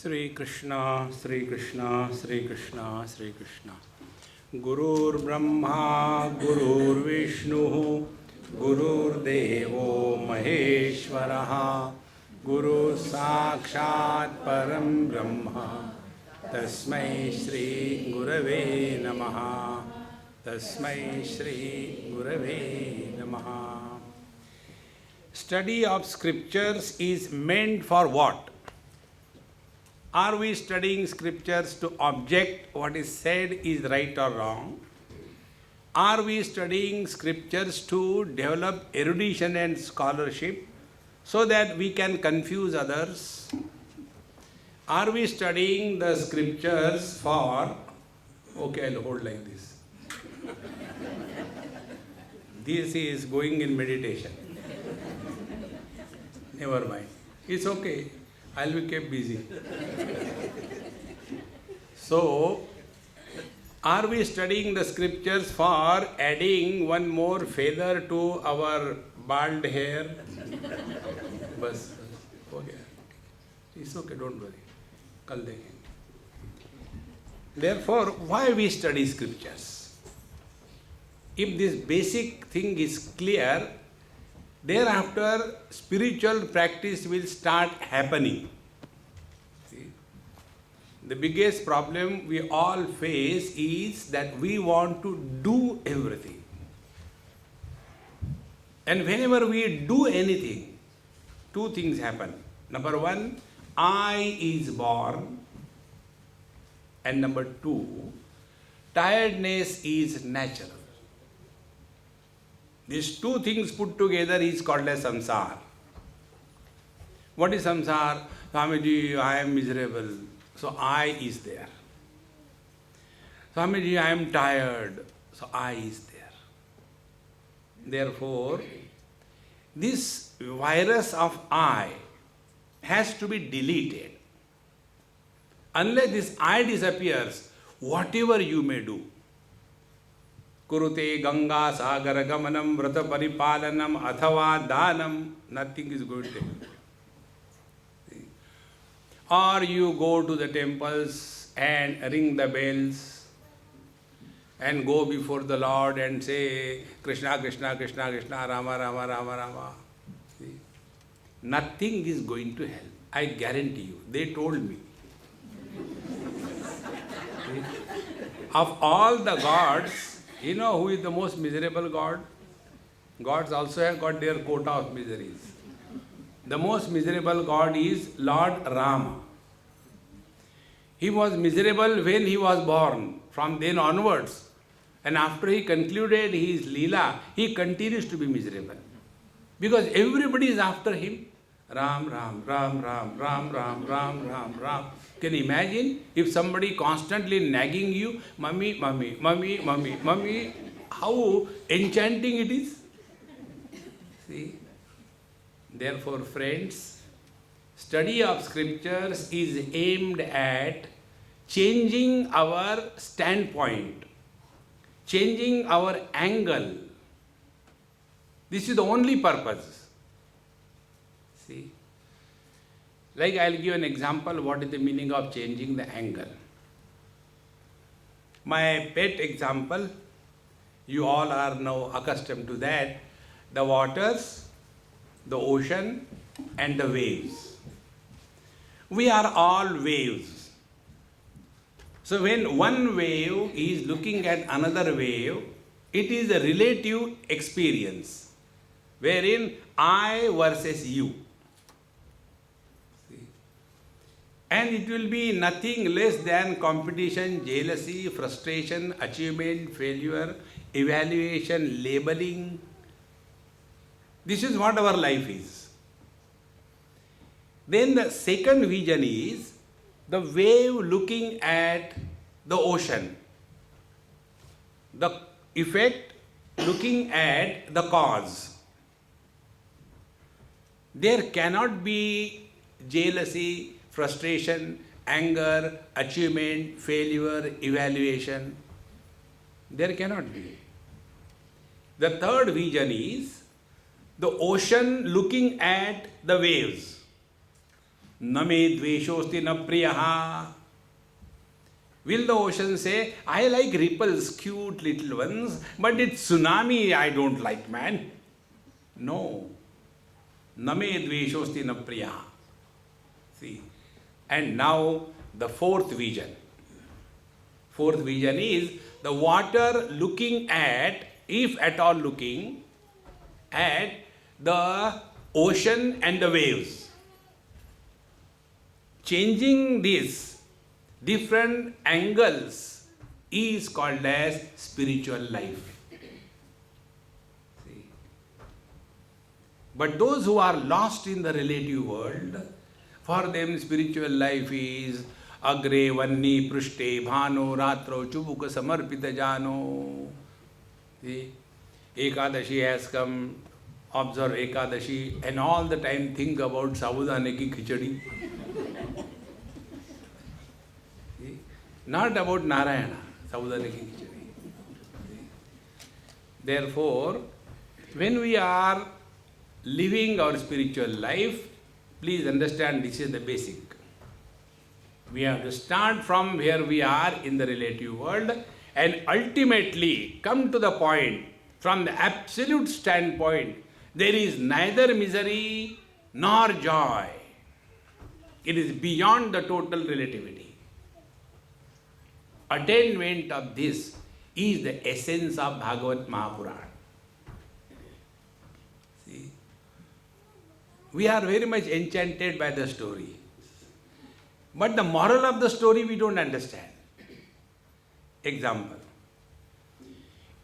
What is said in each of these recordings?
Sri Krishna, Sri Krishna, Sri Krishna, Sri Krishna. Gurur Brahma, Gurur Vishnu, Gurur Devo Maheshwaraha, Guru Sakshat Param Brahma, Tasmai Shri Gurave Namaha, Tasmai Shri Gurave Namaha. Study of scriptures is meant for what? Are we studying scriptures to object what is said is right or wrong? Are we studying scriptures to develop erudition and scholarship so that we can confuse others? Are we studying the scriptures for, okay, I'll hold like this. This is going in meditation. Never mind. It's okay. I'll be kept busy. So, are we studying the scriptures for adding one more feather to our bald hair? Bas, okay. It's okay, don't worry. Kal dekhenge. Therefore, why we study scriptures? If this basic thing is clear, thereafter, spiritual practice will start happening. See? The biggest problem we all face is that we want to do everything. And whenever we do anything, two things happen. Number one, I is born. And number two, tiredness is natural. These two things put together is called as samsara. What is samsara? Swamiji, I am miserable. So I is there. Swamiji, I am tired. So I is there. Therefore, this virus of I has to be deleted. Unless this I disappears, whatever you may do, Kurute Ganga Sagar Gamanam Vrata Paripalanam Athava Danam, nothing is going to happen. Or you go to the temples and ring the bells and go before the Lord and say Krishna, Krishna, Krishna, Krishna, Rama, Rama, Rama, Rama. See? Nothing is going to help. I guarantee you. They told me. Of all the gods, you know who is the most miserable god? Gods also have got their quota of miseries. The most miserable god is Lord Rama. He was miserable when he was born. From then onwards, and after he concluded his Leela, he continues to be miserable. Because everybody is after him. Ram, Ram, Ram, Ram, Ram, Ram, Ram, Ram, Ram. Can you imagine if somebody constantly nagging you, Mummy, Mummy, Mummy, Mummy, Mummy, how enchanting it is? See? Therefore, friends, study of scriptures is aimed at changing our standpoint, changing our angle. This is the only purpose. See? Like I'll give an example, what is the meaning of changing the angle. My pet example, you all are now accustomed to that, the waters, the ocean and the waves. We are all waves. So when one wave is looking at another wave, it is a relative experience, wherein I versus you. And it will be nothing less than competition, jealousy, frustration, achievement, failure, evaluation, labeling. This is what our life is. Then the second vision is the wave looking at the ocean. The effect looking at the cause. There cannot be jealousy, frustration, anger, achievement, failure, evaluation. There cannot be. The third vision is the ocean looking at the waves. Na me dveshosti na priyaha. Will the ocean say, I like ripples, cute little ones, but it's tsunami I don't like, man? No. Na me dveshosti na priyaha. See. And now the fourth vision. Fourth vision is the water looking at, if at all looking, at the ocean and the waves. Changing these different angles is called as spiritual life. See? But those who are lost in the relative world, for them spiritual life is agre vanni prushte bhano ratro chubuk samarpita jano. See? Ekadashi has come, observe Ekadashi, and all the time think about sabudane ki khichdi. Not about Narayana, sabudane ki khichdi. Therefore, when we are living our spiritual life, please understand this is the basic. We have to start from where we are in the relative world and ultimately come to the point, from the absolute standpoint, there is neither misery nor joy. It is beyond the total relativity. Attainment of this is the essence of Bhagavad Mahapuran. See, we are very much enchanted by the story. But the moral of the story we don't understand. Example.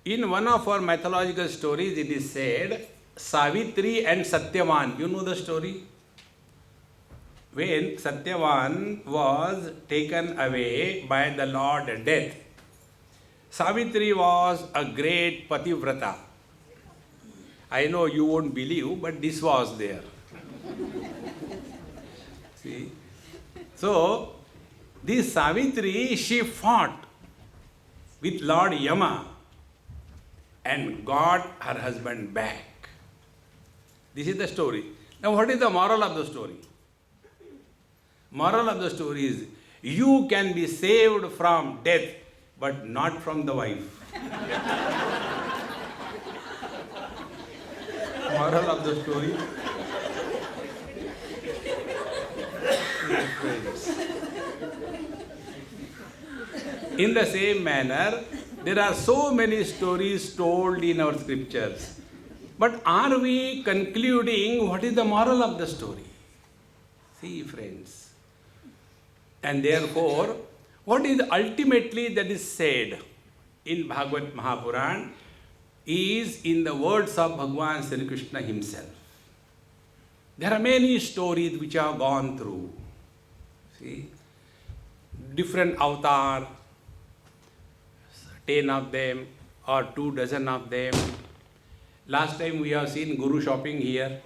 In one of our mythological stories, it is said, Savitri and Satyavan, you know the story? When Satyavan was taken away by the Lord Death, Savitri was a great pativrata. I know you won't believe, but this was there. See? So, this Savitri, she fought with Lord Yama and got her husband back. This is the story. Now, what is the moral of the story? Moral of the story is, you can be saved from death, but not from the wife. Moral of the story. In the same manner, there are so many stories told in our scriptures. But are we concluding what is the moral of the story? See, friends. And therefore, what is ultimately that is said in Bhagavad Mahapuran is in the words of Bhagavan Sri Krishna himself. There are many stories which have gone through. See, different avatar, 10 of them or 24 of them. Last time we have seen Guru shopping here.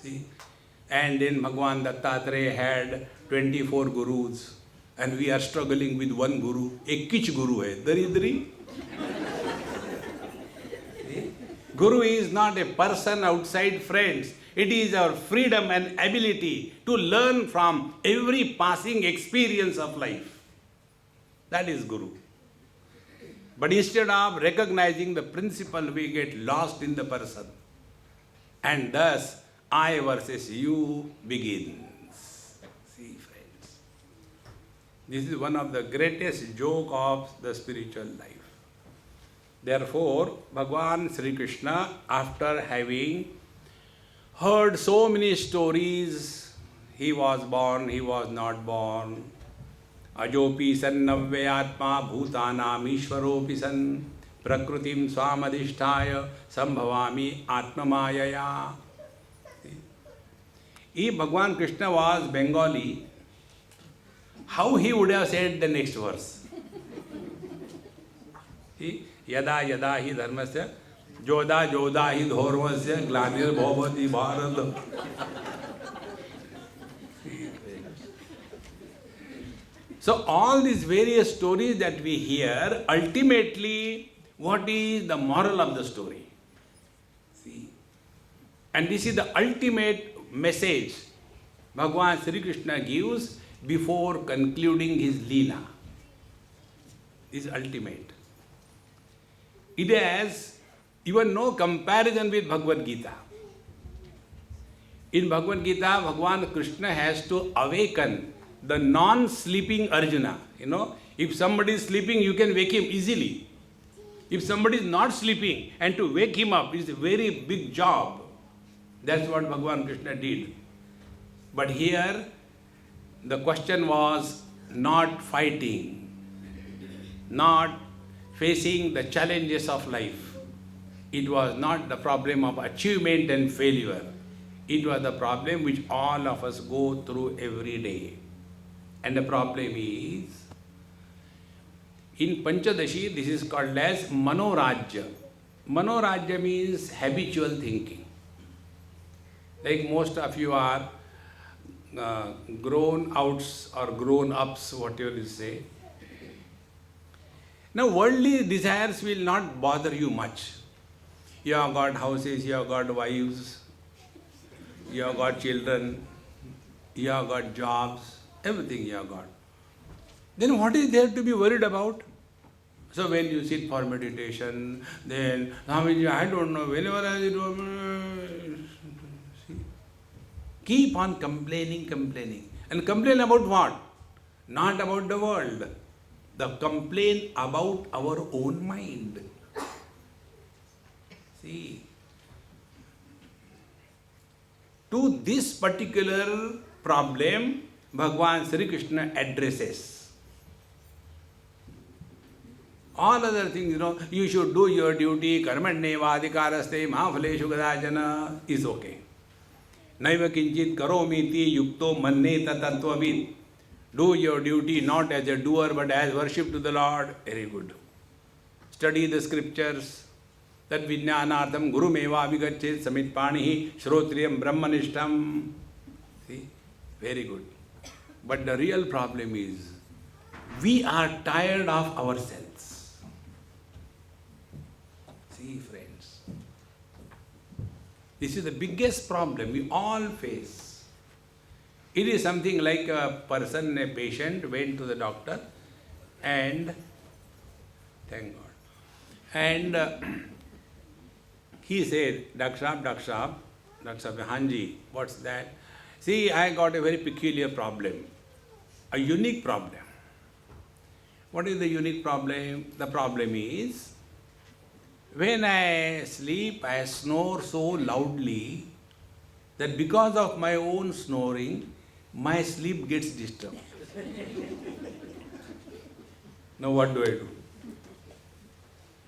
See, and then Bhagavan Dattatreya had 24 gurus, and we are struggling with one guru. Ek kich guru hai, daridri. Guru is not a person outside friends. It is our freedom and ability to learn from every passing experience of life. That is Guru. But instead of recognizing the principle, we get lost in the person. And thus, I versus you begins. See, friends. This is one of the greatest joke of the spiritual life. Therefore, Bhagavan Sri Krishna, after having heard so many stories, he was born, he was not born, ajopi sannavvyatma bhutanam ishvaropi san prakrutim swamadhisthaya sambhavami atmamayaya. If Bhagavan Krishna was Bengali, how he would have said the next verse? See? Yada yada hi dharmasya joda joda hi dhorvasya glanir bhavati bharat. So all these various stories that we hear, ultimately, what is the moral of the story? See? And this is the ultimate message Bhagavan Sri Krishna gives before concluding his Leela is ultimate. It has even no comparison with Bhagavad Gita. In Bhagavad Gita, Bhagavan Krishna has to awaken the non-sleeping Arjuna. If somebody is sleeping, you can wake him easily. If somebody is not sleeping, and to wake him up is a very big job. That's what Bhagavan Krishna did. But here, the question was not fighting, not facing the challenges of life. It was not the problem of achievement and failure. It was the problem which all of us go through every day. And the problem is, in Panchadashi, this is called as Manorajya. Manorajya means habitual thinking. Like most of you are grown outs or grown ups, whatever you say. Now, worldly desires will not bother you much. You have got houses, you have got wives, you have got children, you have got jobs, everything you have got. Then what is there to be worried about? So when you sit for meditation, then, I don't know, whenever I do, keep on complaining. And complain about what? Not about the world. The complain about our own mind. See, to this particular problem, Bhagavan Sri Krishna addresses. All other things, you should do your duty, karmanyeva adhikaraste mahaphaleshu kadachana, is okay. Naiva kinchit karomiti yukto manneta tattvavid. Do your duty not as a doer but as worship to the Lord. Very good. Study the scriptures. Tat vijnanartham gurumeva vigachet samitpanihi shrotriyam brahmanishtam. See, very good. But the real problem is, we are tired of ourselves. See, friends, this is the biggest problem we all face. It is something like a person, a patient, went to the doctor and, thank God, and he said, Doctor Sahab, Hanji, what's that? See, I got a very peculiar problem, a unique problem. What is the unique problem? The problem is, when I sleep, I snore so loudly that because of my own snoring, my sleep gets disturbed. Now what do I do?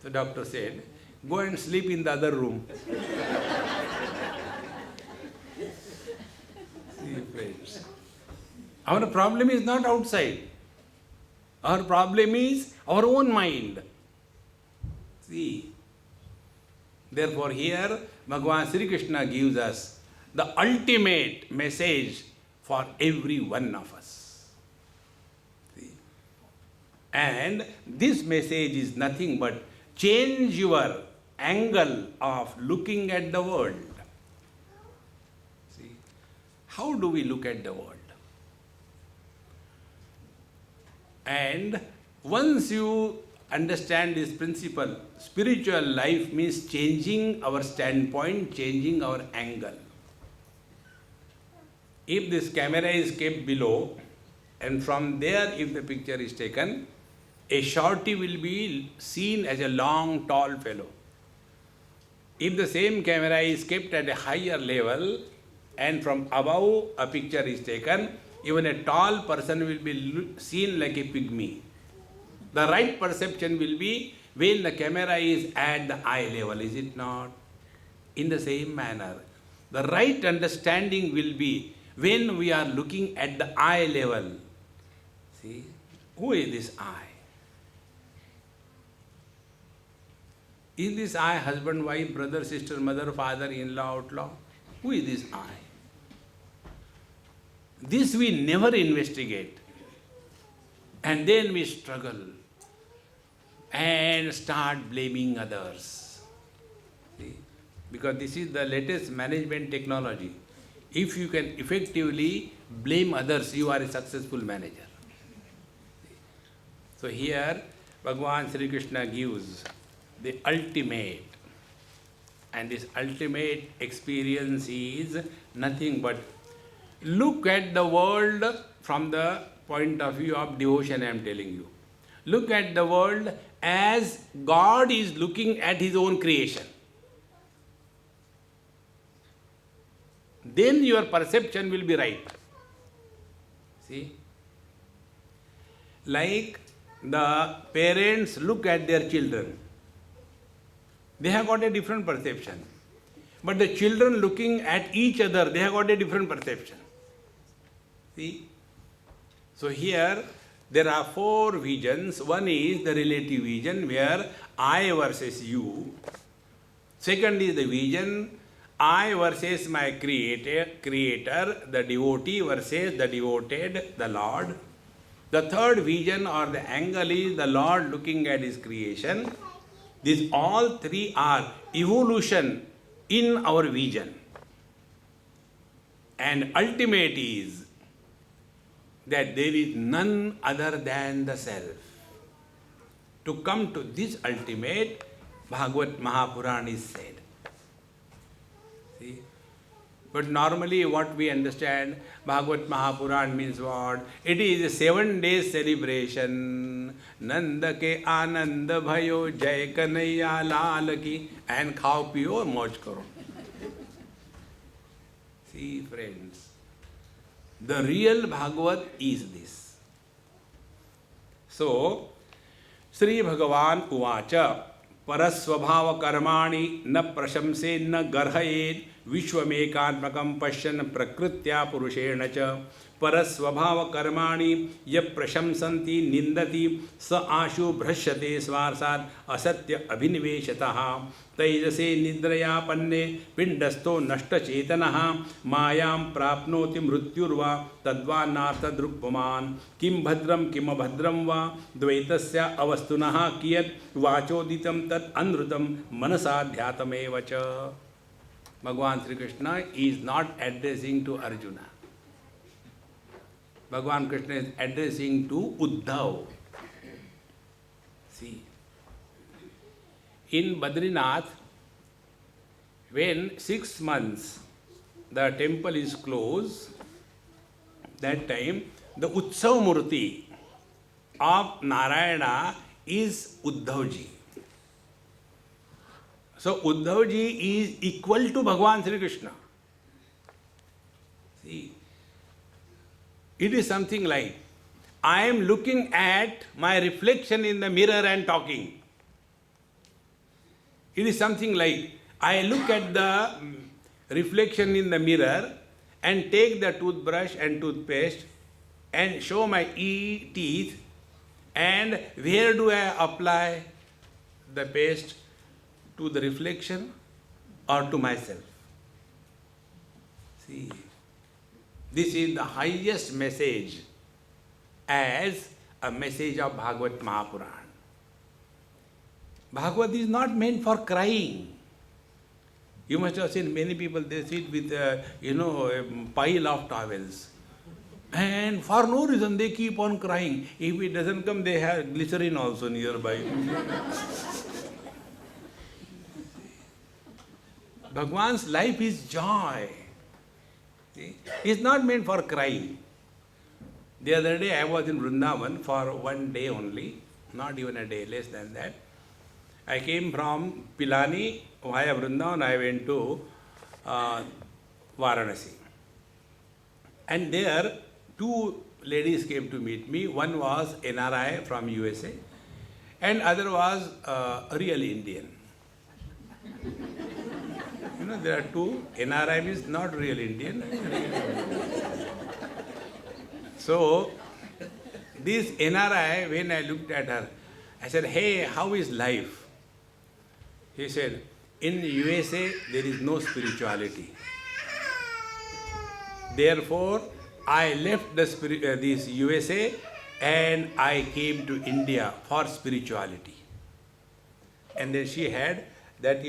The doctor said, go and sleep in the other room. See, friends, our problem is not outside. Our problem is our own mind. See, therefore here Bhagavan Sri Krishna gives us the ultimate message for every one of us. See? And this message is nothing but change your angle of looking at the world. See, how do we look at the world? And once you understand this principle, spiritual life means changing our standpoint, changing our angle. If this camera is kept below, and from there if the picture is taken, a shorty will be seen as a long, tall fellow. If the same camera is kept at a higher level, and from above a picture is taken, even a tall person will be seen like a pygmy. The right perception will be when the camera is at the eye level, is it not? In the same manner, the right understanding will be when we are looking at the eye level. See, who is this I? Is this I husband, wife, brother, sister, mother, father, in-law, outlaw? Who is this I? This we never investigate. And then we struggle and start blaming others. See? Because this is the latest management technology. If you can effectively blame others, you are a successful manager. So here, Bhagavan Sri Krishna gives the ultimate, and this ultimate experience is nothing but look at the world from the point of view of devotion, I am telling you. Look at the world as God is looking at His own creation. Then your perception will be right. See? Like the parents look at their children. They have got a different perception. But the children looking at each other, they have got a different perception. See? So here there are four visions. One is the relative vision where I versus you. Second is the vision I versus my creator, the devotee versus the devoted, the Lord. The third vision or the angle is the Lord looking at His creation. These all three are evolution in our vision. And ultimate is that there is none other than the self. To come to this ultimate, Bhagavad Mahapurana is said. See? But normally what we understand, Bhagavad Mahapurana means what? It is a 7 days celebration. Nanda ke anand bhayo jai kanaiya lal ki, and khao piyo moj karo. See friends, the real Bhagavad is this. So, Sri Bhagavan Uvacha Parasvabhava Karmani na prashamse na garhayed Vishwamekanmakam Pashyan Prakritya Purushena cha Parasvabhava Karmani ya prashamsanti nindati sa ashu bhrashyate svarsad asatya abhiniveshataha Taijase nidraya panne pindasto nashta chetanaha mayam prapnoti mrutyurva tadvanartha druppaman kim bhadram kim abhadram va dvaitasya avastunaha kiyat vachoditam tat anrutam manasadhyatameva cha. Bhagavan Sri Krishna is not addressing to Arjuna. Bhagavan Krishna is addressing to Uddhav. See, in Badrinath, when 6 months the temple is closed, that time the Utsav Murti of Narayana is Uddhavji. So Uddhavji is equal to Bhagavan Sri Krishna. See, it is something like, I am looking at my reflection in the mirror and talking. It is something like, I look at the reflection in the mirror and take the toothbrush and toothpaste and show my teeth, and where do I apply the paste? To the reflection or to myself? See, this is the highest message as a message of Bhagavad Mahapurana. Bhagavad is not meant for crying. You must have seen many people, they sit with a pile of towels. And for no reason they keep on crying. If it doesn't come, they have glycerin also nearby. Bhagwan's life is joy. See? It's not meant for crying. The other day I was in Vrindavan for 1 day only, not even a day, less than that. I came from Pilani via Vrindavan, I went to Varanasi. And there 2 ladies came to meet me. One was NRI from USA and other was a real Indian. There are 2. NRI is not real Indian. So, this NRI, when I looked at her, I said, hey, how is life? He said, in USA, there is no spirituality. Therefore, I left this USA and I came to India for spirituality. And then she had that,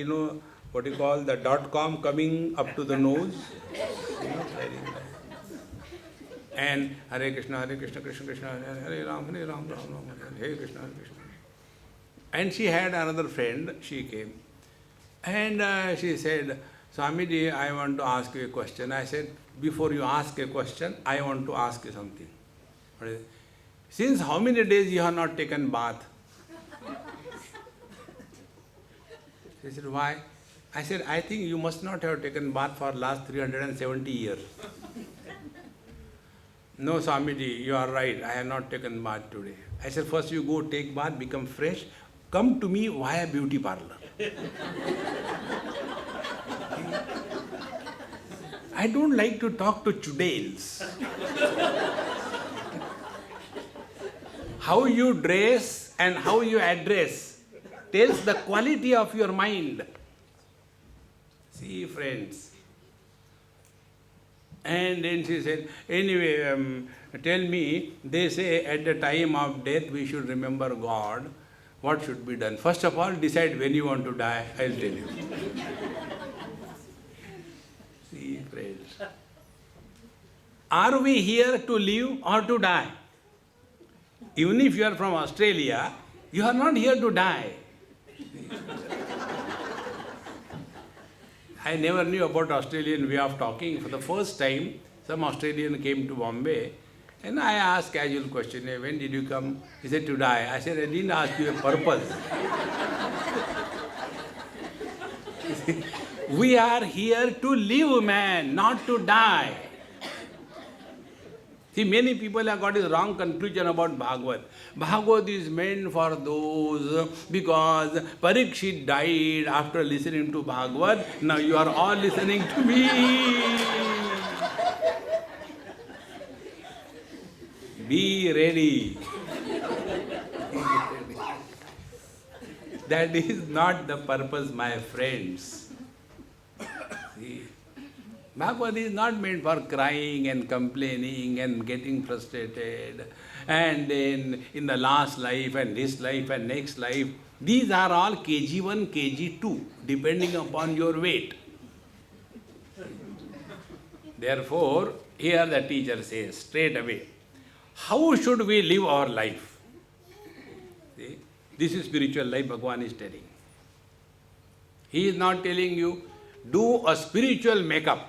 what you call the .com coming up to the nose. And Hare Krishna, Krishna Krishna, Hare Ram, Hare Ram, Ram Ram, Hare Krishna, Hare Krishna. And she had another friend, she came. And she said, Swamiji, I want to ask you a question. I said, before you ask a question, I want to ask you something. Since how many days you have not taken bath? She said, why? I said, I think you must not have taken bath for last 370 years. No, Swamiji, you are right. I have not taken bath today. I said, first you go take bath, become fresh, come to me via beauty parlor. I don't like to talk to chudails. How you dress and how you address tells the quality of your mind. See, friends. And then she said, anyway, tell me, they say at the time of death we should remember God. What should be done? First of all, decide when you want to die. I'll tell you. See, friends. Are we here to live or to die? Even if you are from Australia, you are not here to die. I never knew about Australian way of talking. For the first time, some Australian came to Bombay, and I asked casual question, when did you come? He said, to die. I said, I didn't ask you a purpose. We are here to live, man, not to die. See, many people have got this wrong conclusion about Bhagavad. Bhagavad is meant for those because Parikshit died after listening to Bhagavad. Now you are all listening to me. Be ready. That is not the purpose, my friends. See, Bhagavad is not meant for crying and complaining and getting frustrated. And then in the last life and this life and next life, these are all KG1, KG2, depending upon your weight. Therefore, here the teacher says straight away, how should we live our life? See, this is spiritual life Bhagavan is telling. He is not telling you, do a spiritual makeup.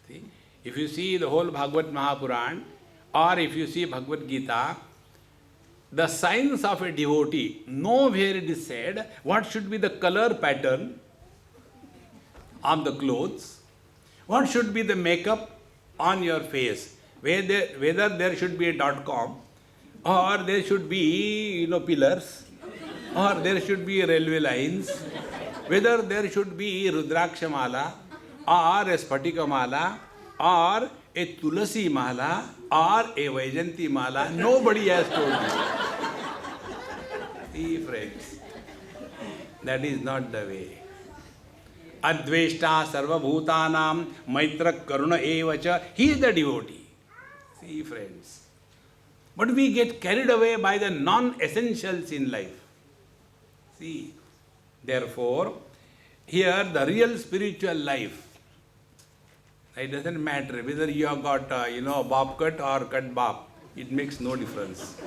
See, if you see the whole Bhagavad Mahapuran, or if you see Bhagavad Gita, the signs of a devotee, nowhere it is said what should be the color pattern on the clothes, what should be the makeup on your face, whether there should be a .com, or there should be pillars, or there should be railway lines, whether there should be Rudraksha Mala, or a Spatika Mala, or a Tulasi Mala, or a Vaijanti Mala. Nobody has told you. See, friends, that is not the way. Adveshta Sarva Bhutanam Maitra Karuna Evacha. He is the devotee. See, friends. But we get carried away by the non-essentials in life. See, therefore, here the real spiritual life, it doesn't matter whether you have got, bob cut or cut bob. It makes no difference.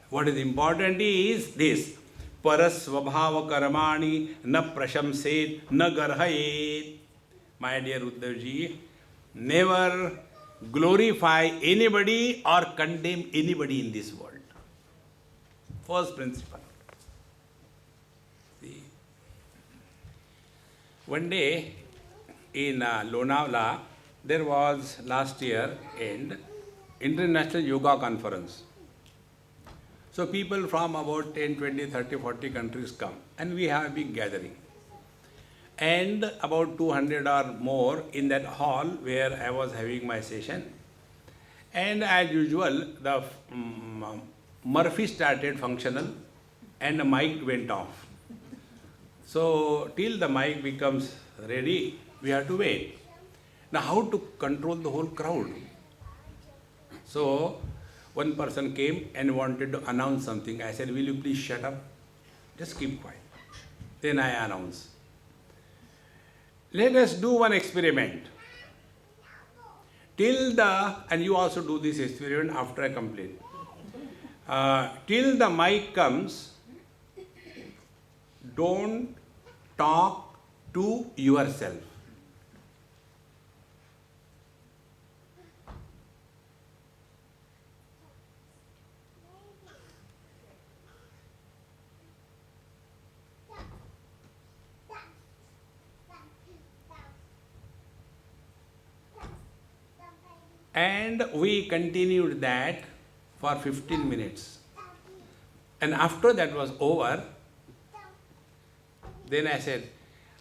What is important is this. Parasvabhava karmani na prashamsed na garhayet. My dear Uddhavji, never glorify anybody or condemn anybody in this world. First principle. See, one day in Lonavala, there was last year an International Yoga Conference. So people from about 10, 20, 30, 40 countries come, and we have a big gathering. And about 200 or more in that hall where I was having my session. And as usual, the Murphy started functional and the mic went off. So till the mic becomes ready, we have to wait. Now how to control the whole crowd? So one person came and wanted to announce something. I said, will you please shut up? Just keep quiet. Then I announced. Let us do one experiment. and you also do this experiment after I complete. Till the mic comes, don't talk to yourself. And we continued that for 15 minutes. And after that was over, then I said,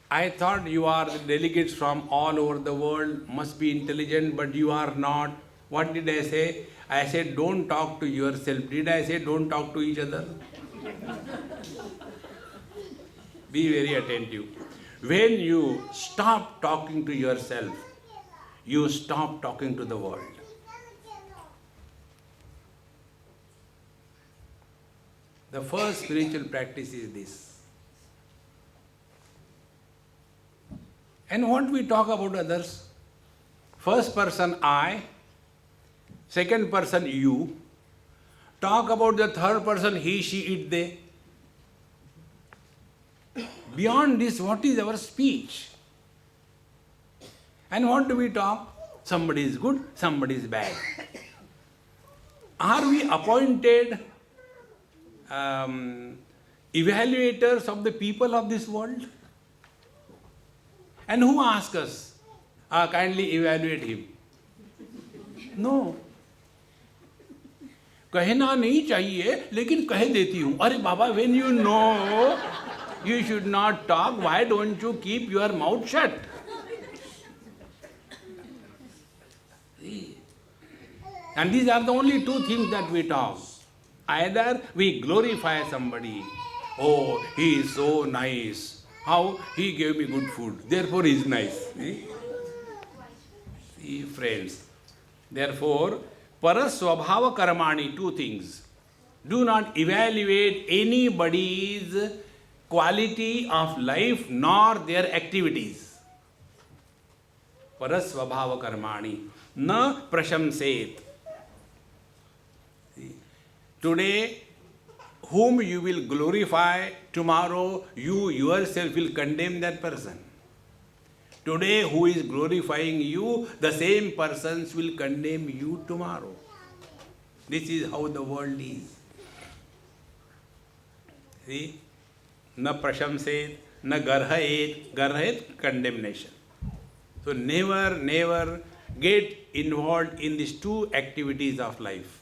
I thought you are the delegates from all over the world, must be intelligent, but you are not. What did I say? I said, don't talk to yourself. Did I say don't talk to each other? Be very attentive. When you stop talking to yourself, you stop talking to the world. The first spiritual practice is this. And what we talk about others? First person I, second person you. Talk about the third person he, she, it, they. Beyond this, what is our speech? And what do we talk? Somebody is good, somebody is bad. Are we appointed evaluators of the people of this world? And who asks us, kindly evaluate him? No. कहना नहीं चाहिए, लेकिन कह देती हूँ. अरे बाबा, when you know you should not talk, why don't you keep your mouth shut? And these are the only two things that we talk. Either we glorify somebody. Oh, he is so nice. How? He gave me good food. Therefore, he is nice. See, friends. Therefore, paraswabhava karmani, two things. Do not evaluate anybody's quality of life nor their activities. Paraswabhava karmani. Na prashamset. Today, whom you will glorify, tomorrow you yourself will condemn that person. Today, who is glorifying you, the same persons will condemn you tomorrow. This is how the world is. See? Na prashamset, na garhayet. Garhayet, condemnation. So never get involved in these two activities of life.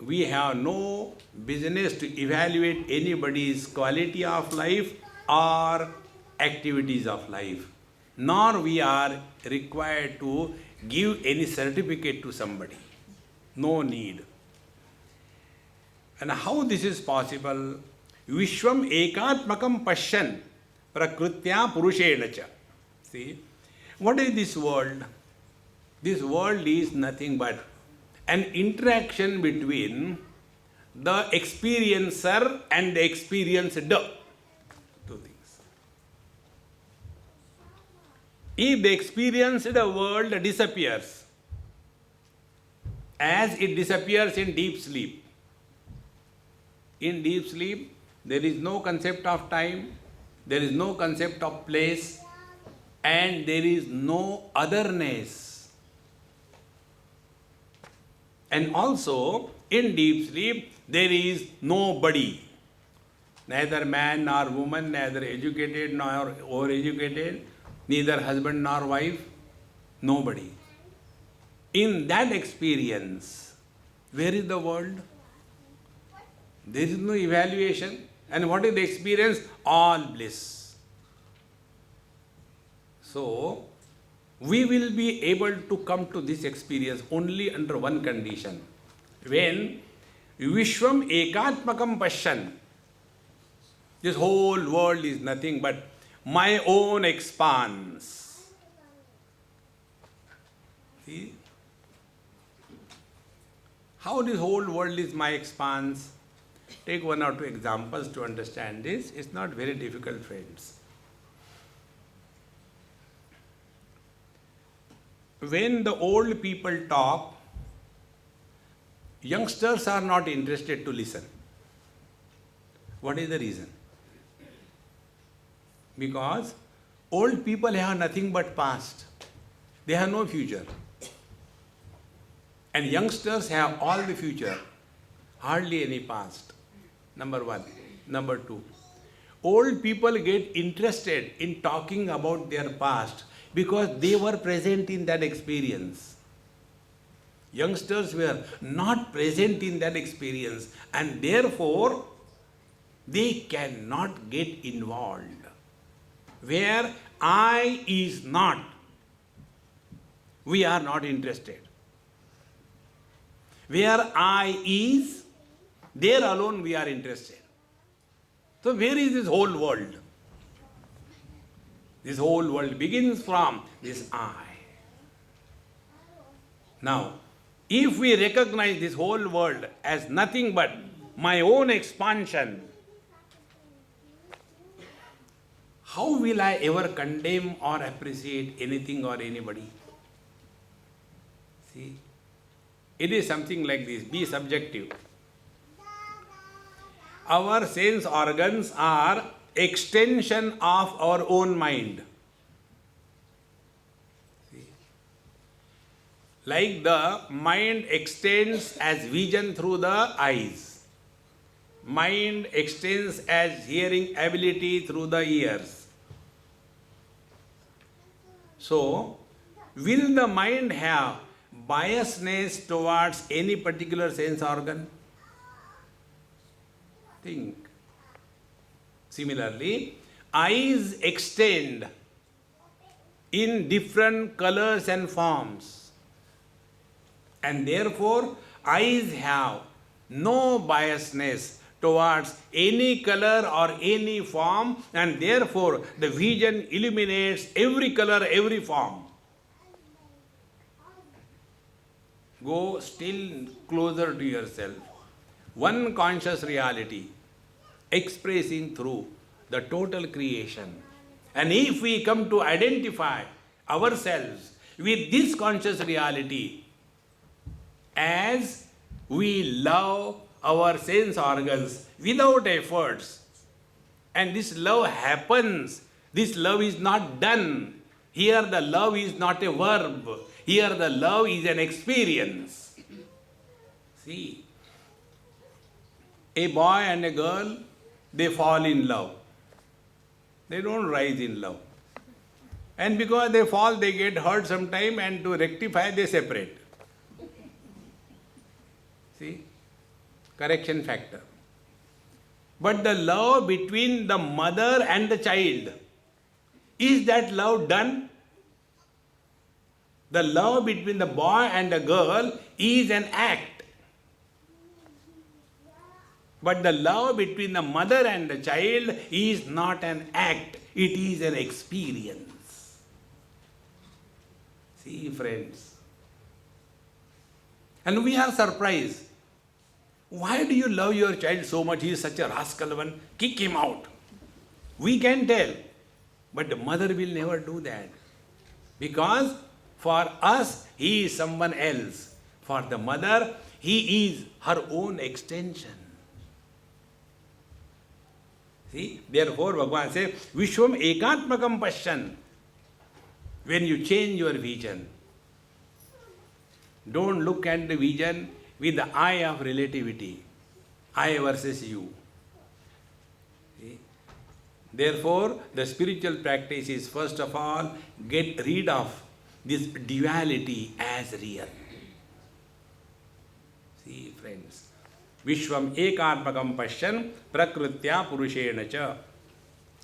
We have no business to evaluate anybody's quality of life or activities of life, nor we are required to give any certificate to somebody. No need. And how this is possible? Vishwam ekatmakam pashyan prakrutya purushena cha. See, what is this world? This world is nothing but an interaction between the experiencer and the experienced. Two things. If the experienced world disappears, as it disappears in deep sleep, there is no concept of time, there is no concept of place, and there is no otherness. And also, in deep sleep, there is nobody. Neither man nor woman, neither educated nor overeducated, neither husband nor wife, nobody. In that experience, where is the world? There is no evaluation. And what is the experience? All bliss. So, we will be able to come to this experience only under one condition. When Vishwam ekatmakam pashyan, this whole world is nothing but my own expanse. See? How this whole world is my expanse? Take one or two examples to understand this. It's not very difficult, friends. when the old people talk, youngsters are not interested to listen. What is the reason? Because old people have nothing but past. They have no future. And youngsters have all the future, hardly any past. Number one. Number two, old people get interested in talking about their past because they were present in that experience. Youngsters were not present in that experience, and therefore they cannot get involved. Where I is not, we are not interested. Where I is, there alone we are interested. So where is this whole world? This whole world begins from this I. Now, if we recognize this whole world as nothing but my own expansion, how will I ever condemn or appreciate anything or anybody? See, it is something like this. Be subjective. Our sense organs are extension of our own mind. See? Like the mind extends as vision through the eyes. Mind extends as hearing ability through the ears. So, will the mind have biasness towards any particular sense organ? Think. Similarly, eyes extend in different colors and forms, and therefore eyes have no biasness towards any color or any form, and therefore the vision illuminates every color, every form. Go still closer to yourself. One conscious reality expressing through the total creation. And if we come to identify ourselves with this conscious reality as we love our sense organs without efforts, and this love happens, this love is not done. Here the love is not a verb. Here the love is an experience. See, a boy and a girl, they fall in love. They don't rise in love. And because they fall, they get hurt sometime, and to rectify, they separate. See? Correction factor. But the love between the mother and the child, is that love done? The love between the boy and the girl is an act. But the love between the mother and the child is not an act, it is an experience. See, friends. And we are surprised. Why do you love your child so much? He is such a rascal one. Kick him out. We can tell. But the mother will never do that. Because for us, he is someone else. For the mother, he is her own extension. See, therefore Bhagavan says, Vishwam ekatmakam pashyan. When you change your vision, don't look at the vision with the eye of relativity, I versus you. See? Therefore, the spiritual practice is first of all, get rid of this duality as real. See, friends. Vishwam ekatmakam pashyan prakritya purushena cha.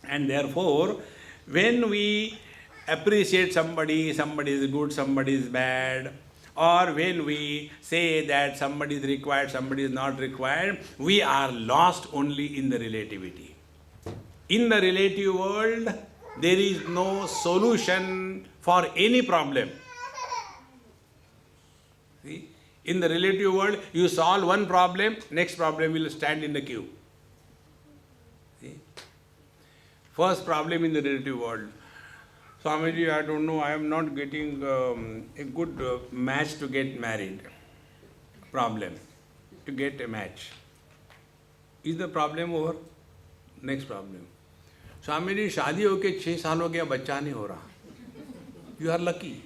And therefore, when we appreciate somebody, somebody is good, somebody is bad, or when we say that somebody is required, somebody is not required, we are lost only in the relativity. In the relative world, there is no solution for any problem. See? In the relative world, you solve one problem, next problem will stand in the queue. See? First problem in the relative world. Swamiji, I don't know, I am not getting a good match to get married. Problem. To get a match. Is the problem over? Next problem. Swamiji, शादी होके 6 साल हो गया, बच्चा नहीं हो रहा. You are lucky.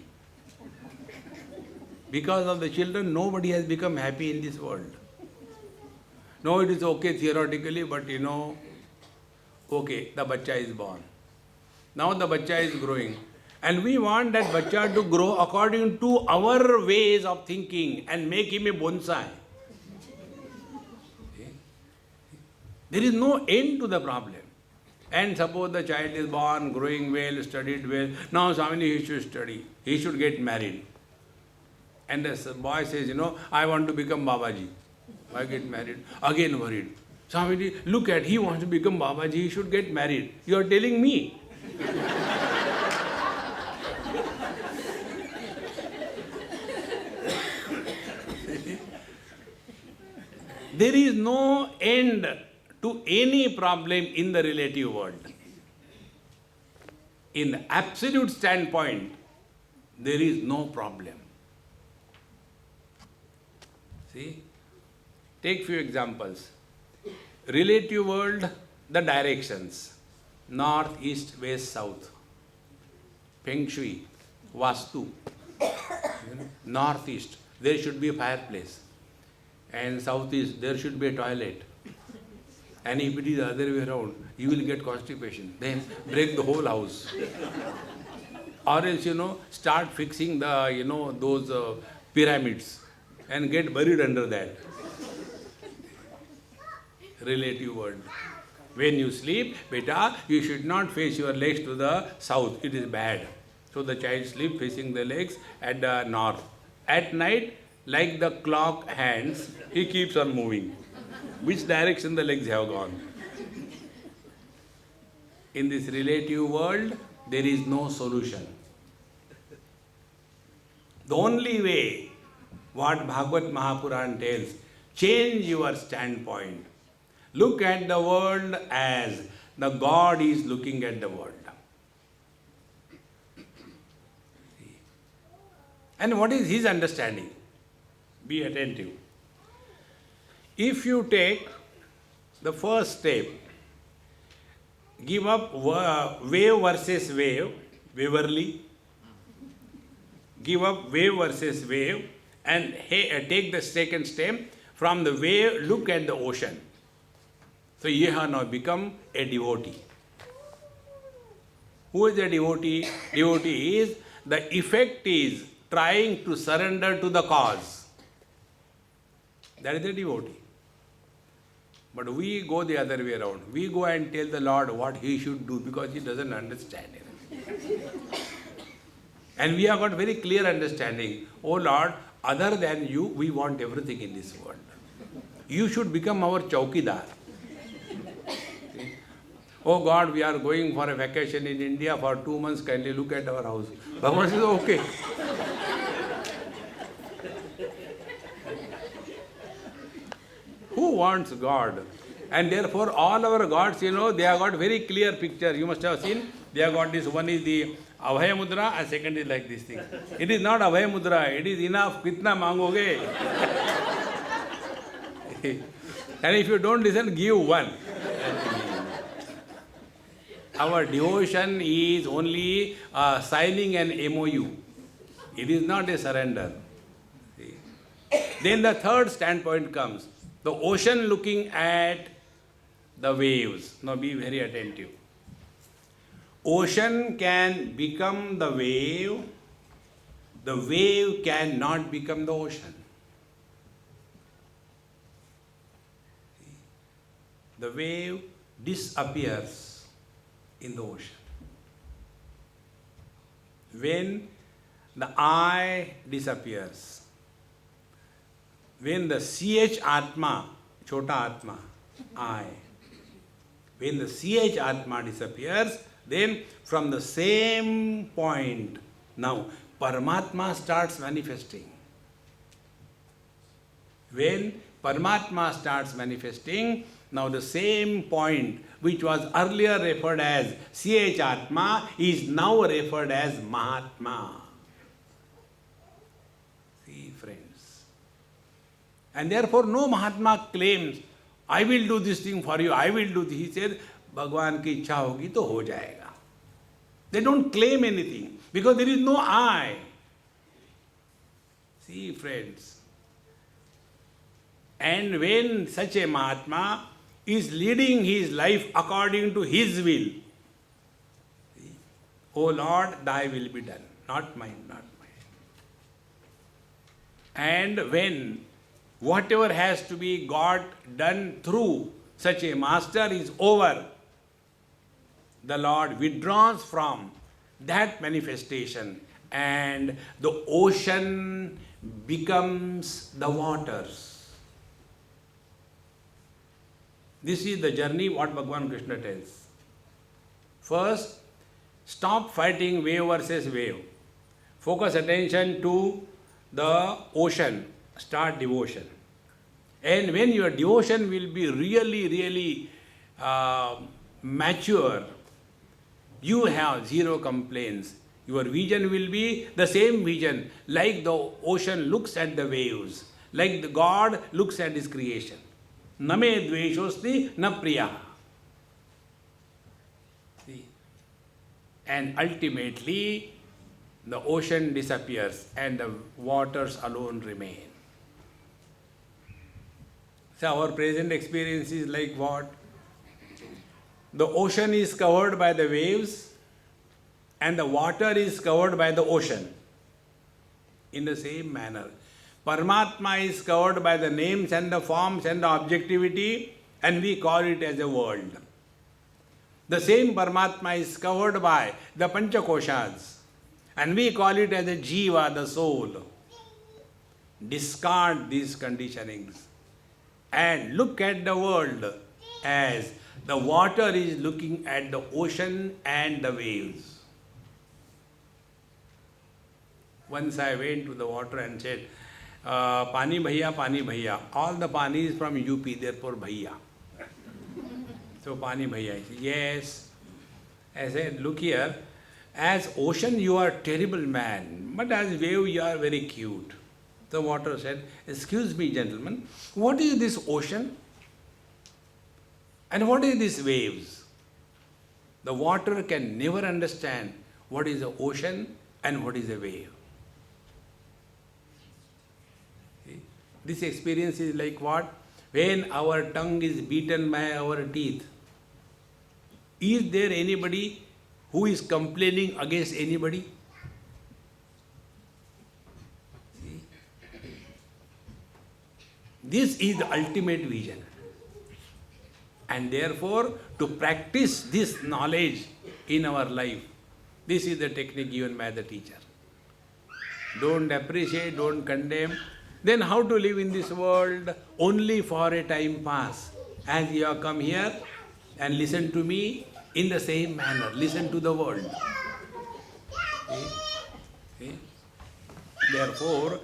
Because of the children, nobody has become happy in this world. No, it is okay theoretically, but okay, the bacha is born. Now the bacha is growing. And we want that bacha to grow according to our ways of thinking and make him a bonsai. There is no end to the problem. And suppose the child is born, growing well, studied well. Now Swamiji, he should study. He should get married. And the boy says, I want to become Babaji. I get married. Again worried. Swamiji, look at, he wants to become Babaji, he should get married. You are telling me. There is no end to any problem in the relative world. In the absolute standpoint, there is no problem. See? Take few examples. Relative world, the directions. North, east, west, south. Feng Shui, Vastu. Northeast, there should be a fireplace. And southeast, there should be a toilet. And if it is the other way around, you will get constipation. Then break the whole house. Or else, start fixing the, those pyramids and get buried under that. Relative world. When you sleep, beta, you should not face your legs to the south. It is bad. So the child sleeps facing the legs at the north. At night, like the clock hands, he keeps on moving. Which direction the legs have gone? In this relative world, there is no solution. The only way, what Bhagavad Mahapuran tells, change your standpoint. Look at the world as the God is looking at the world. And what is his understanding? Be attentive. If you take the first step, give up wave versus wave, Waverly, give up wave versus wave, and take the second step, from the wave, look at the ocean. So you have now become a devotee. Who is a devotee? Devotee is, the effect is trying to surrender to the cause. That is a devotee. But we go the other way around. We go and tell the Lord what he should do because he doesn't understand it. And we have got very clear understanding. Oh Lord, other than you, we want everything in this world. You should become our chowkidar. Oh God, we are going for a vacation in India for 2 months, kindly look at our house. Bhagavan says, okay. Who wants God? And therefore all our gods, they have got very clear picture. You must have seen, they have got this, one is the Abhaya Mudra and second is like this thing. It is not Abhaya Mudra, it is enough, kitna mangoge. And if you don't listen, give one. Our devotion is only signing an MOU. It is not a surrender. See? Then the third standpoint comes. The ocean looking at the waves. Now be very attentive. Ocean can become the wave. The wave cannot become the ocean. The wave disappears in the ocean. When the I disappears, when the CH Atma, Chota Atma, I, when the CH Atma disappears, then from the same point, now Paramatma starts manifesting. When Paramatma starts manifesting, Now the same point which was earlier referred as CH Atma is now referred as Mahatma. See, friends. And therefore no Mahatma claims, I will do this thing for you, I will do this. He said, Bhagwan ki ichha hogi to ho jayega. They don't claim anything because there is no I. See, friends. And when such a Mahatma is leading his life according to his will, O Lord, thy will be done, not mine, not mine. And when whatever has to be got done through such a master is over, the Lord withdraws from that manifestation and the ocean becomes the waters. This is the journey what Bhagavan Krishna tells. First, stop fighting wave versus wave. Focus attention to the ocean. Start devotion. And when your devotion will be really mature, you have zero complaints. Your vision will be the same vision, like the ocean looks at the waves, like the God looks at his creation. Name dveshosti na priya. See? And ultimately, the ocean disappears and the waters alone remain. So our present experience is like what? The ocean is covered by the waves and the water is covered by the ocean. In the same manner, Paramatma is covered by the names and the forms and the objectivity, and we call it as a world. The same Paramatma is covered by the Panchakoshas, and we call it as a Jiva, the soul. Discard these conditionings and look at the world as the water is looking at the ocean and the waves. Once I went to the water and said, Pani Bhaiya, all the Pani is from UP, therefore Bhaiya. So Pani Bhaiya, yes. I said, look here, as ocean you are terrible man, but as wave you are very cute. The water said, excuse me gentlemen, what is this ocean? And what is these waves? The water can never understand what is the ocean and what is a wave. This experience is like what? When our tongue is beaten by our teeth. Is there anybody who is complaining against anybody? See? This is the ultimate vision. And therefore, to practice this knowledge in our life, this is the technique given by the teacher. Don't appreciate, don't condemn. Then how to live in this world? Only for a time pass. As you have come here and listen to me in the same manner, listen to the world. See? Therefore,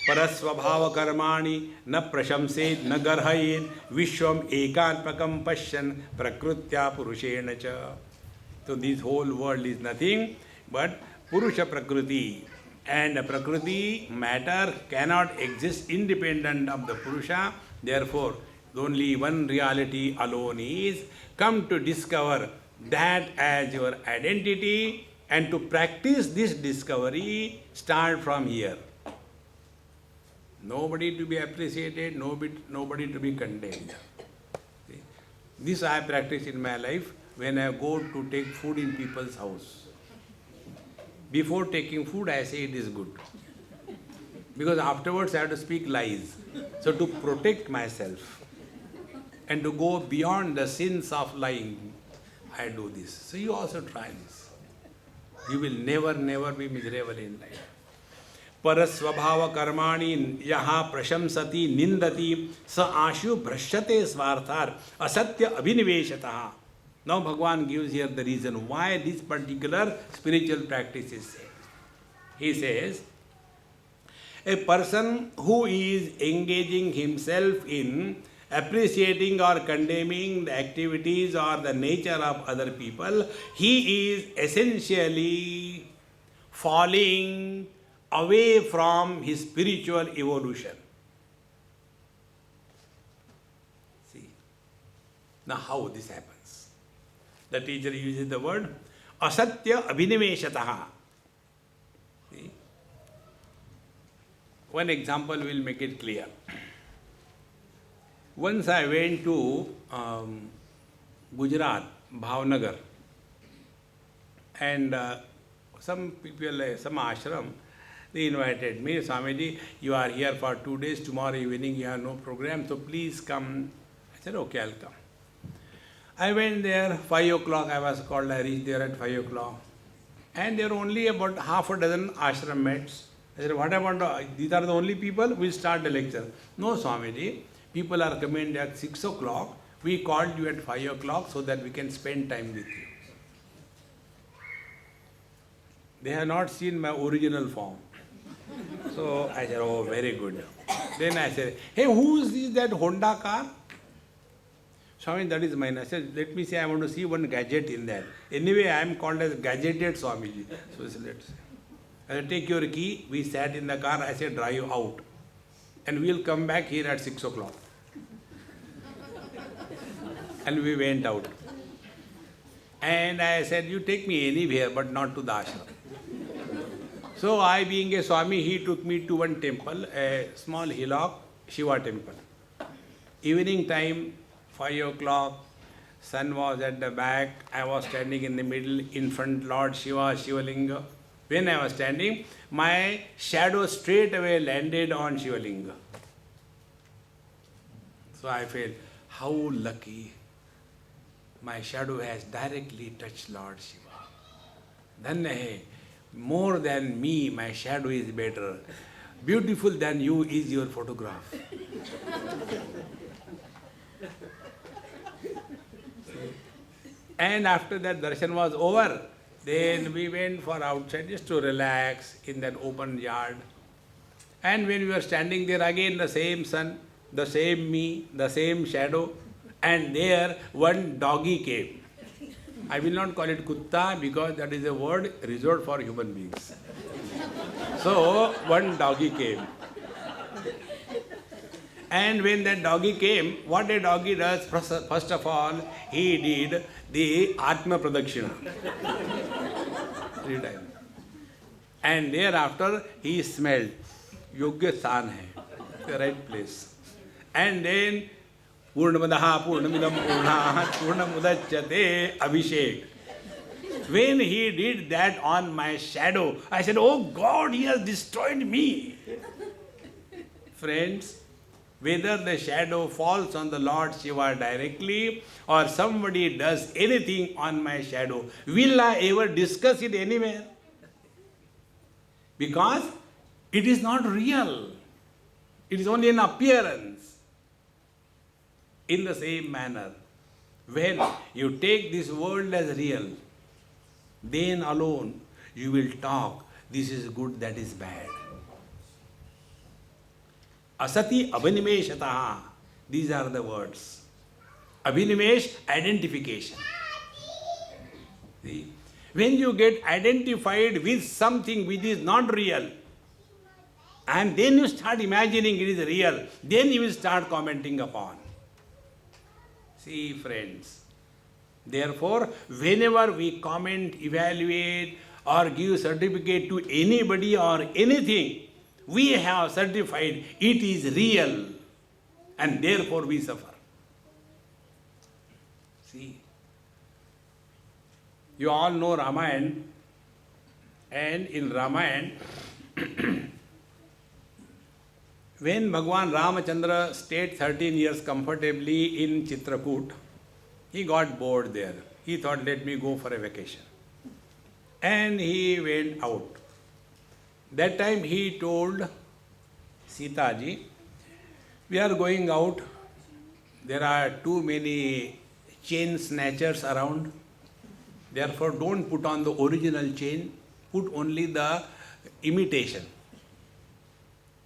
parasvabhava karmani na prashamsed na garhayed vishwam ekanpakam pashyan prakrutya purushena cha. So this whole world is nothing but Purusha Prakriti. And Prakriti, matter, cannot exist independent of the Purusha. Therefore, only one reality alone is come to discover that as your identity, and to practice this discovery, start from here. Nobody to be appreciated, nobody to be condemned. See? This I practice in my life when I go to take food in people's house. Before taking food, I say it is good. Because afterwards I have to speak lies. So to protect myself and to go beyond the sins of lying, I do this. So you also try this. You will never be miserable in life. Parasvabhava karmani yaha prashamsati nindati sa ashu bhrashyate svarthar asatya abhiniveshataha. Now Bhagavan gives here the reason why this particular spiritual practice is said. He says, a person who is engaging himself in appreciating or condemning the activities or the nature of other people, he is essentially falling away from his spiritual evolution. See, now how this happens? The teacher uses the word asatya abhiniveshataha. See? One example will make it clear. Once I went to Gujarat, Bhavnagar, and some people, some ashram, they invited me, Swamiji, you are here for 2 days, tomorrow evening you have no program, so please come. I said, okay, I'll come. I went there, 5 o'clock I was called, I reached there at 5 o'clock. And there were only about half a dozen ashram mates. I said, what about, these are the only people, we'll start the lecture. No, Swamiji, people are coming at 6 o'clock, we called you at 5 o'clock so that we can spend time with you. They have not seen my original form. So I said, oh, very good. Then I said, hey, who is that Honda car? Swami, that is mine. I said, let me see, I want to see one gadget in that. Anyway, I am called as gadgeted Swamiji. So I said, let's see. I said, take your key. We sat in the car. I said, drive out. And we'll come back here at 6 o'clock. And we went out. And I said, you take me anywhere, but not to the ashram. So I, being a Swami, he took me to one temple, a small hillock, Shiva temple. Evening time, 5 o'clock, sun was at the back, I was standing in the middle, in front Lord Shiva, Shivalinga. When I was standing, my shadow straight away landed on Shivalinga. So I felt, how lucky, my shadow has directly touched Lord Shiva. Dhanya hai. More than me, my shadow is better. Beautiful than you is your photograph. And after that darshan was over, then we went for outside just to relax in that open yard. And when we were standing there again, the same sun, the same me, the same shadow, and there one doggy came. I will not call it kutta because that is a word reserved for human beings. So one doggy came. And when that doggy came, what a doggy does, first of all, he did the Atma Pradakshina. 3 times. And thereafter, he smelled. Yogya San hai, the right place. And then, Purnamadaha, Purnamidam Purnahat, Purnamudachyate, Abhishek. When he did that on my shadow, I said, oh God, he has destroyed me. Friends, whether the shadow falls on the Lord Shiva directly or somebody does anything on my shadow, will I ever discuss it anywhere? Because it is not real. It is only an appearance. In the same manner, when you take this world as real, then alone you will talk, this is good, that is bad. Asati abhinimeshataha. These are the words. Abhinimesh, identification. See? When you get identified with something which is not real, and then you start imagining it is real, then you will start commenting upon. See, friends, therefore, whenever we comment, evaluate, or give certificate to anybody or anything, we have certified it is real, and therefore we suffer. See, you all know Ramayana, and in Ramayana, when Bhagwan Ramachandra stayed 13 years comfortably in Chitrakoot, he got bored there. He thought, let me go for a vacation. And he went out. That time he told Sita ji, we are going out. There are too many chain snatchers around. Therefore, don't put on the original chain. Put only the imitation.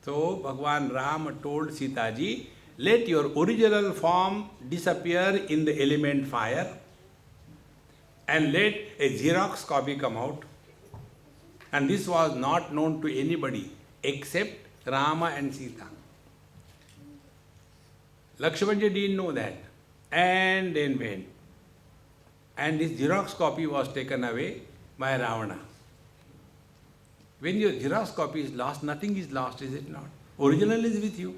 So, Bhagwan Ram told Sita ji, let your original form disappear in the element fire and let a Xerox copy come out. And this was not known to anybody except Rama and Sita. Lakshmanja didn't know that, and then went. And this Xerox copy was taken away by Ravana. When your Xerox copy is lost, nothing is lost, is it not? Original is with you.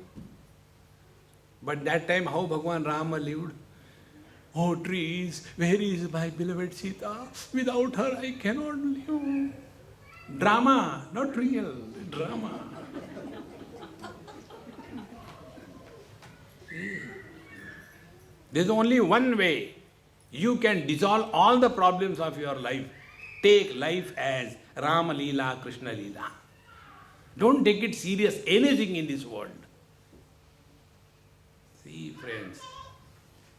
But that time, how Bhagwan Rama lived? Oh trees, where is my beloved Sita? Without her, I cannot live. Drama, not real, drama. There's only one way you can dissolve all the problems of your life. Take life as Rama Leela, Krishna Leela. Don't take it serious, anything in this world. See, friends,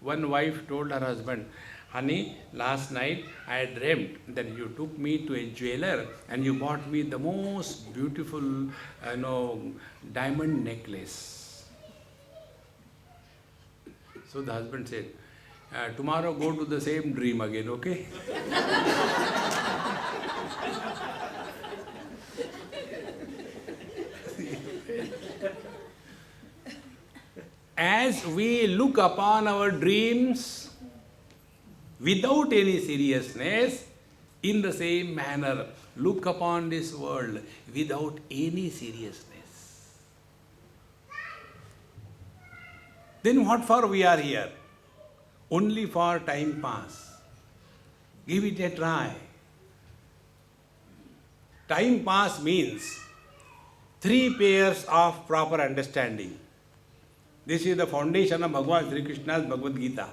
one wife told her husband, honey, last night I dreamt that you took me to a jeweler and you bought me the most beautiful, diamond necklace. So the husband said, tomorrow go to the same dream again, okay? As we look upon our dreams without any seriousness, in the same manner, look upon this world without any seriousness. Then what for we are here? Only for time pass. Give it a try. Time pass means 3 pairs of proper understanding. This is the foundation of Bhagavan Sri Krishna's Bhagavad Gita.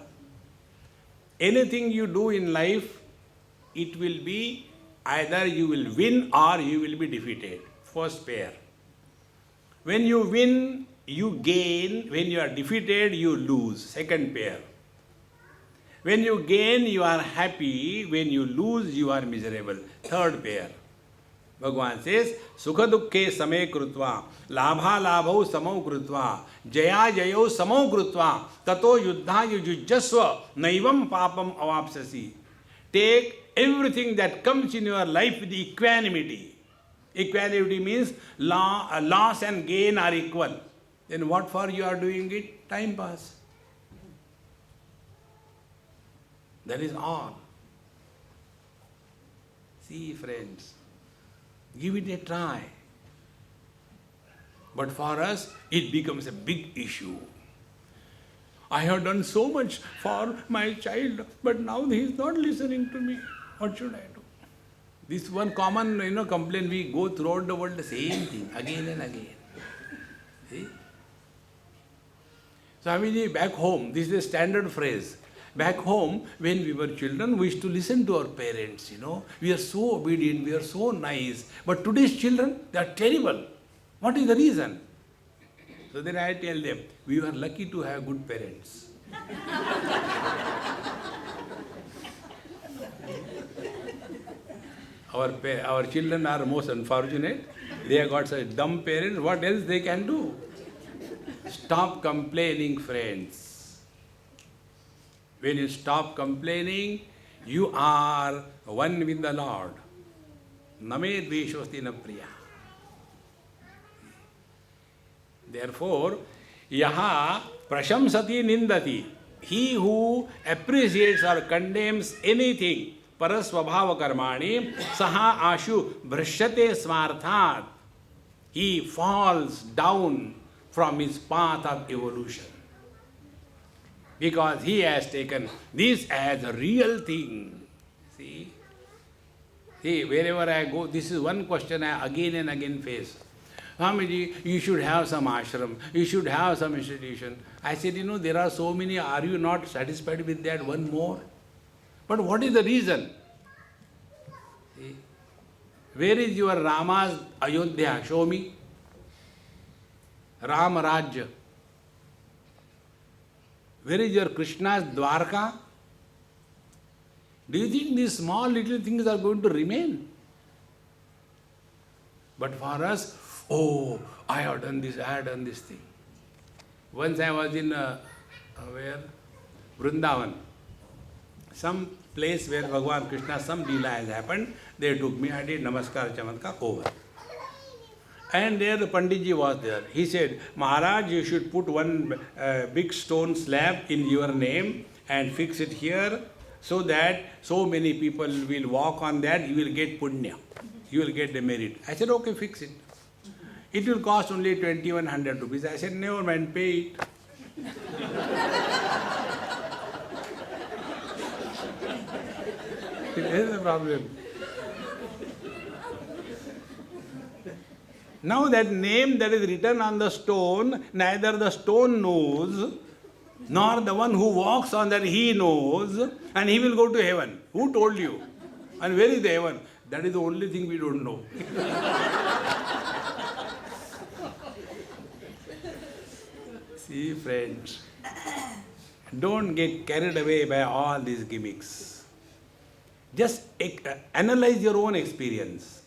Anything you do in life, it will be either you will win or you will be defeated. First pair. When you win, you gain. When you are defeated, you lose. Second pair. When you gain, you are happy. When you lose, you are miserable. Third pair. Bhagavan says, Sukha dukkhe same krutva, labha labho samo krutva, jaya jayo samo krutva, tato yuddha yujujjasva, naivam papam avapsasi. Take everything that comes in your life with equanimity. Equanimity means loss and gain are equal. Then what for you are doing it? Time pass. That is all. See, friends, give it a try. But for us, it becomes a big issue. I have done so much for my child, but now he is not listening to me. What should I do? This one common, complaint we go throughout the world, the same thing, again and again. See? Swamiji, back home, this is a standard phrase. Back home, when we were children, we used to listen to our parents, We are so obedient, we are so nice. But today's children, they are terrible. What is the reason? So then I tell them, we are lucky to have good parents. Our children are most unfortunate. They have got such dumb parents. What else they can do? Stop complaining, friends. When you stop complaining, you are one with the Lord. Name dveshosti na priya. Therefore, yaha prashamsati nindati. He who appreciates or condemns anything, parasvabhava karmani, saha ashu bhrashyate smarthat. He falls down from his path of evolution. Because he has taken this as a real thing. See, wherever I go, this is one question I again and again face. Swamiji, you should have some ashram, you should have some institution. I said, there are so many, are you not satisfied with that? One more? But what is the reason? See, where is your Rama's Ayodhya? Show me. Ram Rajya. Where is your Krishna's Dwarka? Do you think these small little things are going to remain? But for us, oh, I have done this thing. Once I was in where? Vrindavan. Some place where Bhagavan Krishna, some Leela has happened. They took me, I did Namaskar Chamatkar over. And there the Panditji was there. He said, Maharaj, you should put one big stone slab in your name and fix it here so that so many people will walk on that, you will get punya. You will get the merit. I said, okay, fix it. It will cost only 2100 rupees. I said, never mind, pay it. This is the problem. Now that name that is written on the stone, neither the stone knows, nor the one who walks on that he knows, and he will go to heaven. Who told you? And where is the heaven? That is the only thing we don't know. See, friends, don't get carried away by all these gimmicks. Just analyze your own experience.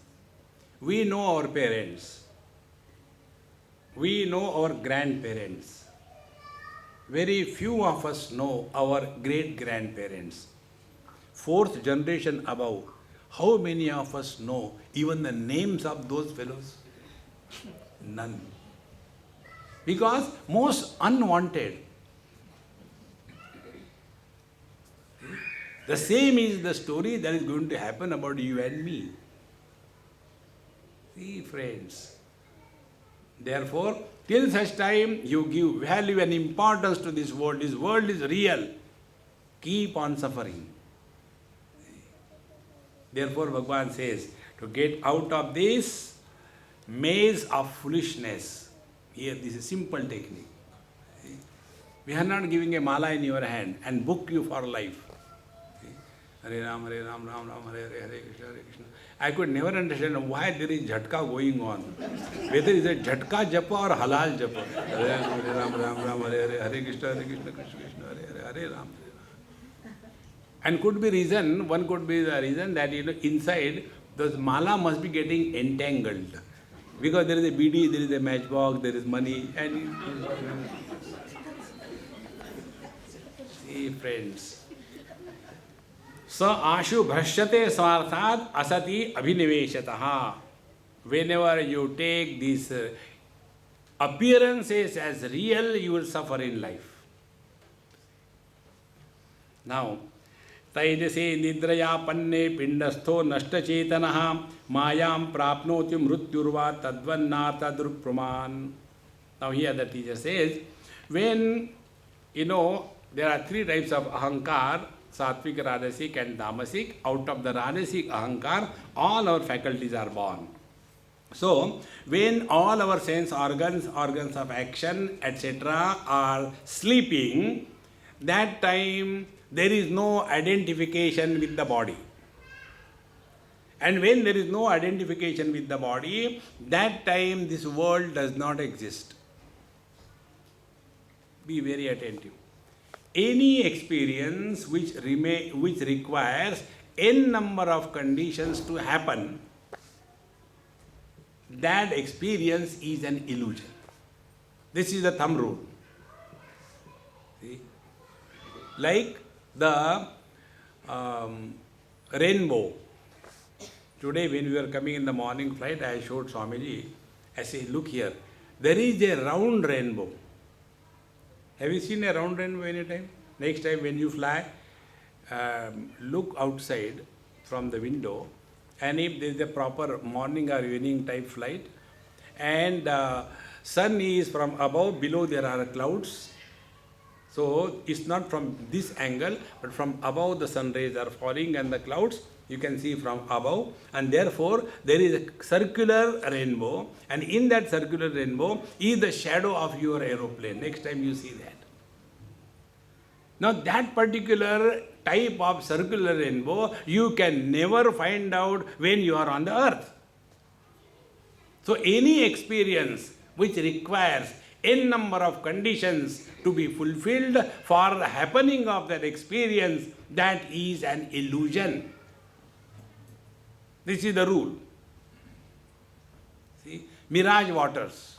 We know our parents. We know our grandparents. Very few of us know our great-grandparents. Fourth generation above, how many of us know even the names of those fellows? None. Because most unwanted. The same is the story that is going to happen about you and me. See, friends. Therefore, till such time you give value and importance to this world is real, keep on suffering. Therefore, Bhagavan says, to get out of this maze of foolishness, here this is a simple technique. We are not giving a mala in your hand and book you for life. Hare Ram, Ram Ram, Hare Hare, Hare Krishna. I could never understand why there is jhatka going on. Whether it is a jhatka japa or halal japa. Hare Ram, Ram, Hare Hare, Hare Krishna, Krishna Krishna, Hare Hare, Hare Ram. And could be reason, one could be the reason that inside those mala must be getting entangled. Because there is a BD, there is a matchbox, there is money, and see, friends. Sa ashu bhrashyate swarthat asati abhiniveshataha. Whenever you take these appearances as real, you will suffer in life. Now, तैजसे निद्रया पन्ने पिंडस्थो नष्टचेतनः मायां प्राप्नोति मृत्युर्वा तद्वन्नार्थदृक्प्रमान्. Now here the teacher says, when there are three types of ahankar, Sattvic, Rajasic and Tamasic. Out of the Rajasic ahankar, all our faculties are born. So, when all our sense organs of action, etc. are sleeping, that time there is no identification with the body. And when there is no identification with the body, that time this world does not exist. Be very attentive. Any experience which requires n number of conditions to happen, that experience is an illusion. This is the thumb rule. See? Like the rainbow. Today when we were coming in the morning flight, I showed Swamiji, I say, look here, there is a round rainbow. Have you seen a round rainbow any time? Next time when you fly, look outside from the window, and if there is a proper morning or evening type flight, and sun is from above, below there are clouds. So it's not from this angle, but from above the sun rays are falling and the clouds you can see from above, and therefore there is a circular rainbow, and in that circular rainbow is the shadow of your aeroplane. Next time you see that. Now that particular type of circular rainbow you can never find out when you are on the earth. So any experience which requires n number of conditions to be fulfilled for the happening of that experience, that is an illusion. This is the rule. See, mirage waters.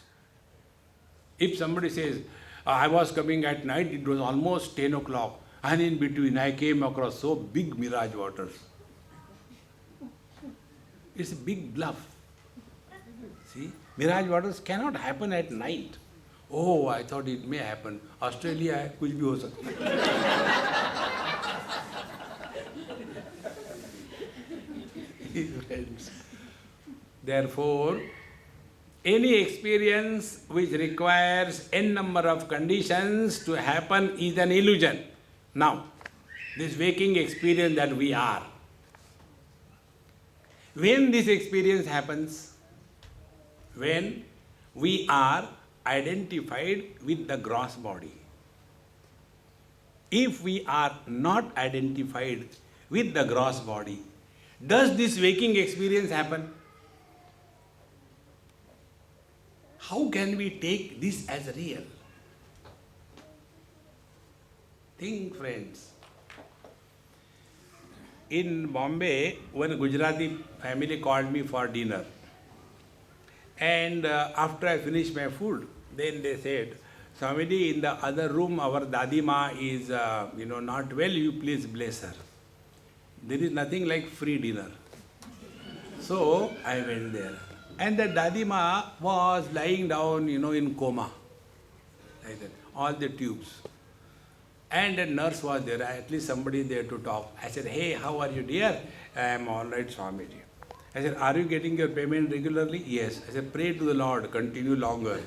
If somebody says, I was coming at night, it was almost 10 o'clock, and in between I came across so big mirage waters. It's a big bluff. See, mirage waters cannot happen at night. Oh, I thought it may happen. Australia है, कुछ भी हो सकता है. Friends. Therefore, any experience which requires n number of conditions to happen is an illusion. Now, this waking experience that we are, when this experience happens, when we are identified with the gross body. If we are not identified with the gross body, does this waking experience happen? How can we take this as real? Think, friends. In Bombay, one Gujarati family called me for dinner. And after I finished my food, then they said, Swamiji, in the other room, our Dadi Ma is, not well, you please bless her. There is nothing like free dinner. So I went there. And the Dadi Ma was lying down, in coma. Like that, all the tubes. And a nurse was there, at least somebody there to talk. I said, hey, how are you, dear? I am all right, Swamiji. I said, are you getting your payment regularly? Yes. I said, pray to the Lord, continue longer.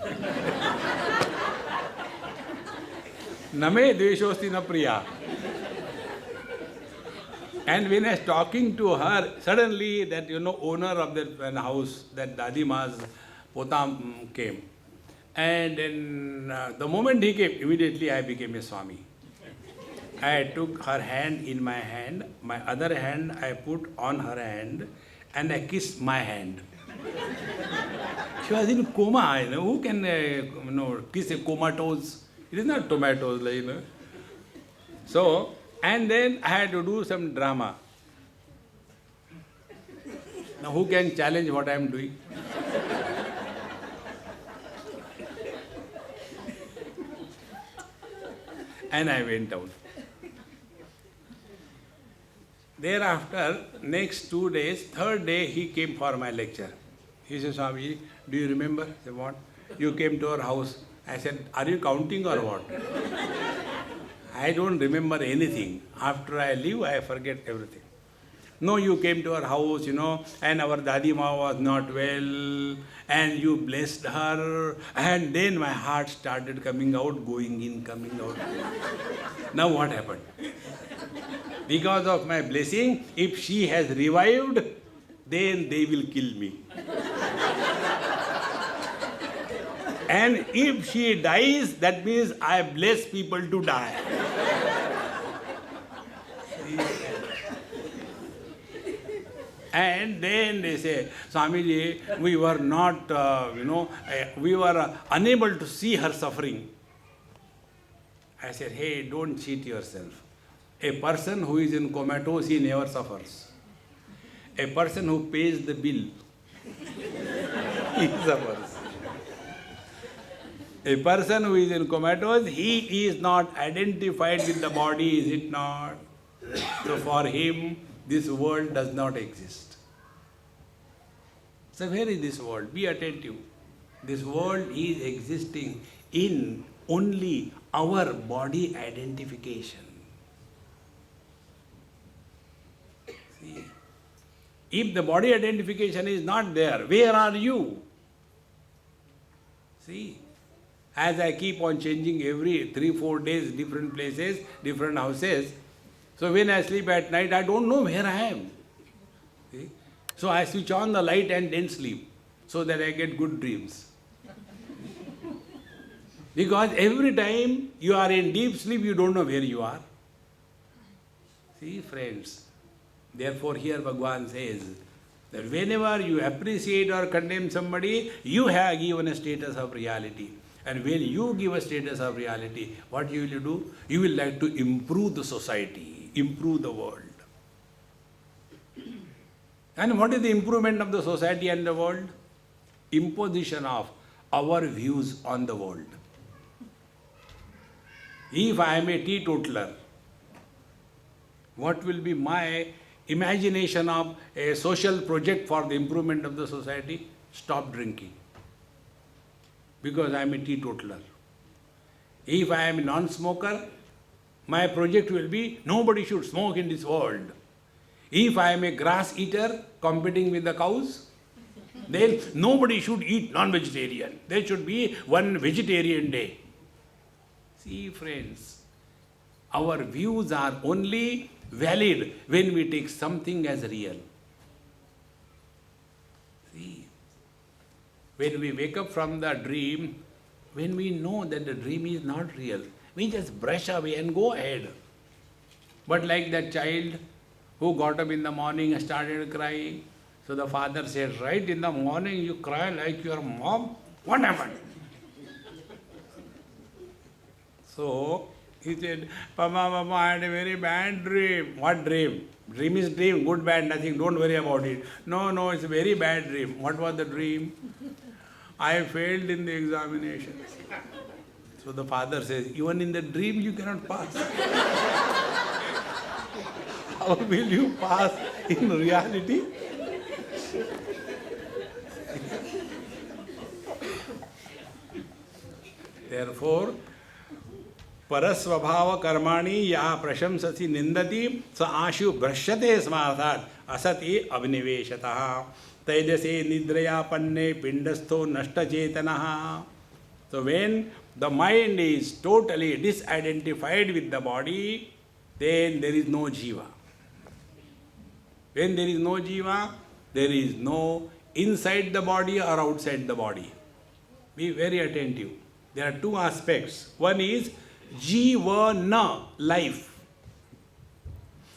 Name dveshosti na priya. And when I was talking to her, suddenly that, owner of that house, that Dadi Ma's Potam came. And then the moment he came, immediately I became a Swami. I took her hand in my hand, my other hand I put on her hand, and I kissed my hand. She was in coma, who can kiss a comatose? It is not tomatoes, So, and then I had to do some drama. Now who can challenge what I am doing? And I went out. Thereafter, next 2 days, third day, he came for my lecture. He said, Swamiji, do you remember? I said, what? You came to our house. I said, are you counting or what? I don't remember anything. After I leave, I forget everything. No, you came to our house, and our Dadi Ma was not well, and you blessed her, and then my heart started coming out, going in, coming out. Now what happened? Because of my blessing, if she has revived, then they will kill me. And if she dies, that means I bless people to die. And then they say, Swamiji, we were not, we were unable to see her suffering. I said, hey, don't cheat yourself. A person who is in comatose, he never suffers. A person who pays the bill, he suffers. A person who is in comatose, he is not identified with the body, is it not? So for him, this world does not exist. So where is this world? Be attentive. This world is existing in only our body identification. See? If the body identification is not there, where are you? See? As I keep on changing every 3-4 days, different places, different houses, so when I sleep at night, I don't know where I am. See? So I switch on the light and then sleep, so that I get good dreams. Because every time you are in deep sleep, you don't know where you are. See, friends, therefore here Bhagavan says that whenever you appreciate or condemn somebody, you have given a status of reality. And when you give a status of reality, what you will do? You will like to improve the society, improve the world. And what is the improvement of the society and the world? Imposition of our views on the world. If I am a teetotaler, what will be my imagination of a social project for the improvement of the society? Stop drinking. Because I am a teetotaler. If I am a non-smoker, my project will be nobody should smoke in this world. If I am a grass eater competing with the cows, then nobody should eat non-vegetarian. There should be one vegetarian day. See, friends, our views are only valid when we take something as real. See, when we wake up from the dream, when we know that the dream is not real, we just brush away and go ahead. But like that child who got up in the morning and started crying, so the father said, right in the morning you cry like your mom? What happened? So he said, Papa, I had a very bad dream. What dream? Dream is dream, good, bad, nothing, don't worry about it. No, it's a very bad dream. What was the dream? I failed in the examination. So the father says, even in the dream you cannot pass. How will you pass in reality? Therefore, परस्वभाव कर्माणि या प्रशंसति निंदति स आशु भ्रश्यते स्मार्थात् असति अभिनिवेशतः तैजसे निद्रयापन्ने पिंडस्थो नष्टचेतनः. So when the mind is totally disidentified with the body, then there is no jiva. When there is no jiva, there is no inside the body or outside the body. Be very attentive. There are two aspects. One is Jivana, life.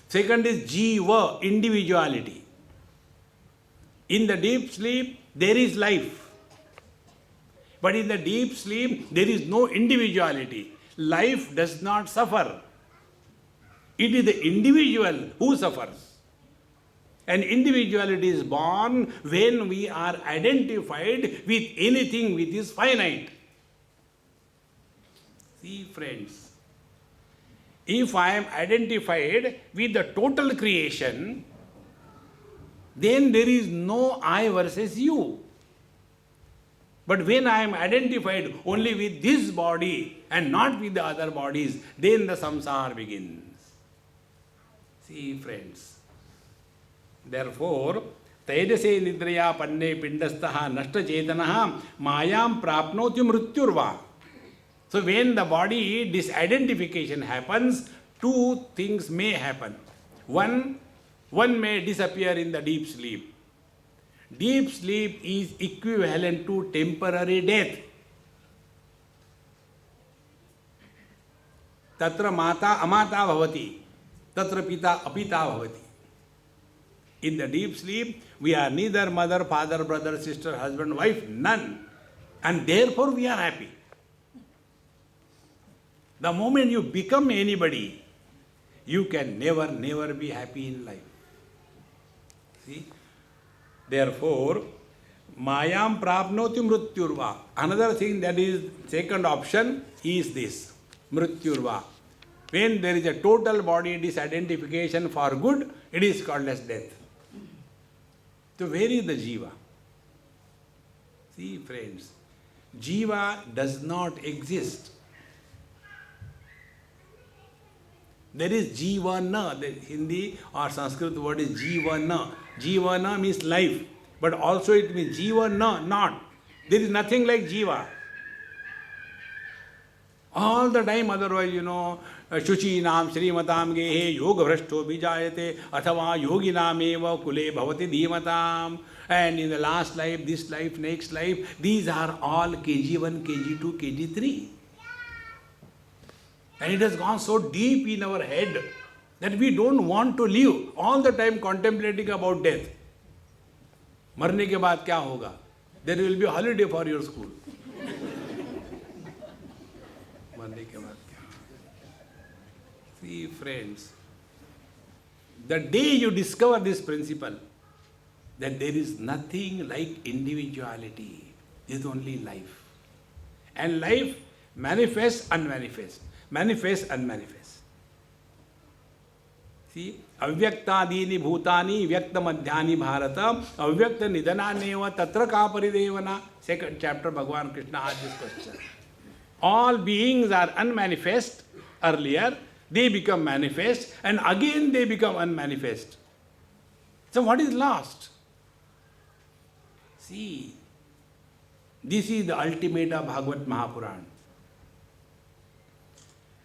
Second is Jiva, individuality. In the deep sleep, there is life. But in the deep sleep, there is no individuality. Life does not suffer. It is the individual who suffers. And individuality is born when we are identified with anything which is finite. See, friends, if I am identified with the total creation, then there is no I versus you. But when I am identified only with this body and not with the other bodies, then the samsara begins. See, friends, therefore, तैजसे निद्रया पन्ने पिंडस्थः नष्टचेतनः मायां प्राप्नोति मृत्युर्वा. So when the body disidentification happens, two things may happen. One may disappear in the deep sleep. Deep sleep is equivalent to temporary death. Tatra mata amata bhavati, tatra pita apita bhavati. In the deep sleep, we are neither mother, father, brother, sister, husband, wife, none. And therefore we are happy. The moment you become anybody, you can never be happy in life. See? Therefore, mayam prapnoti mrityurva. Another thing that is second option is this, mrityurva. When there is a total body disidentification for good, it is called as death. So where is the jiva? See, friends, jiva does not exist. There is jivana. The Hindi or Sanskrit word is jivana. Jivana means life, but also it means jivana, not. There is nothing like jiva. All the time, otherwise, Shuchi nam Srimatam gehe yoga bhrashto bijayate athava yogi nameva kule bhavati dhimatam. And in the last life, this life, next life, these are all KG1, KG2, KG3. And it has gone so deep in our head that we don't want to live, all the time contemplating about death. मरने के बाद क्या होगा? There will be a holiday for your school. मरने के बाद क्या? See, friends, the day you discover this principle, that there is nothing like individuality, there is only life. And life manifests, unmanifests. manifest, unmanifest. See, avyaktaadini bhutani vyakta madhyani bharata avyakta nidananeva tatra ka paridevana. Second chapter, Bhagavan Krishna asked this question. All beings are unmanifest earlier, they become manifest, and again they become unmanifest. So what is lost? See, this is the ultimate of Bhagavad Mahapuran.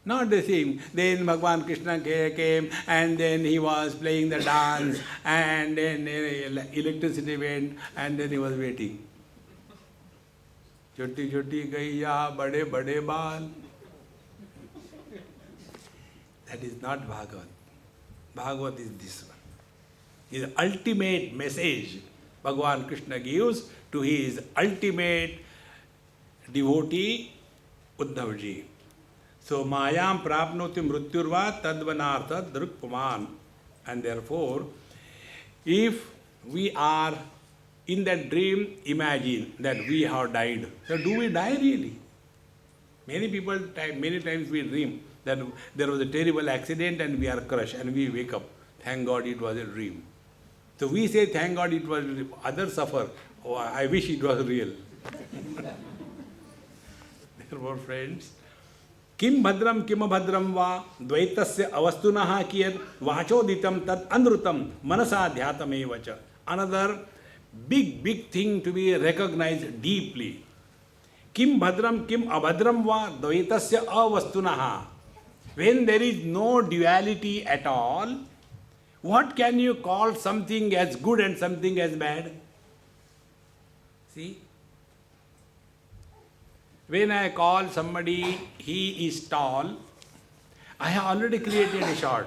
Not the same. Then Bhagavan Krishna came and then he was playing the dance and then electricity went and then he was waiting. Choti choti gaiya, bade bade baal. That is not Bhagavad. Bhagavad is this one. His ultimate message Bhagavan Krishna gives to his ultimate devotee Uddhavji. So mayam prapnoti mrutyurva tadvanartha drukpuman. And therefore, if we are in that dream, imagine that we have died. So do we die really? Many times we dream that there was a terrible accident and we are crushed and we wake up. Thank God it was a dream. So we say, thank God it was, others suffer. Oh, I wish it was real. Therefore, friends, Kim bhadram kim abhadram va dvaitasya avastunaha kiyat vachoditam tat anrutam manasa dhyatamevacha. Another big thing to be recognized deeply. Kim bhadram kim abhadram va dvaitasya avastunaha. When there is no duality at all, what can you call something as good and something as bad? See? When I call somebody, he is tall, I have already created a short.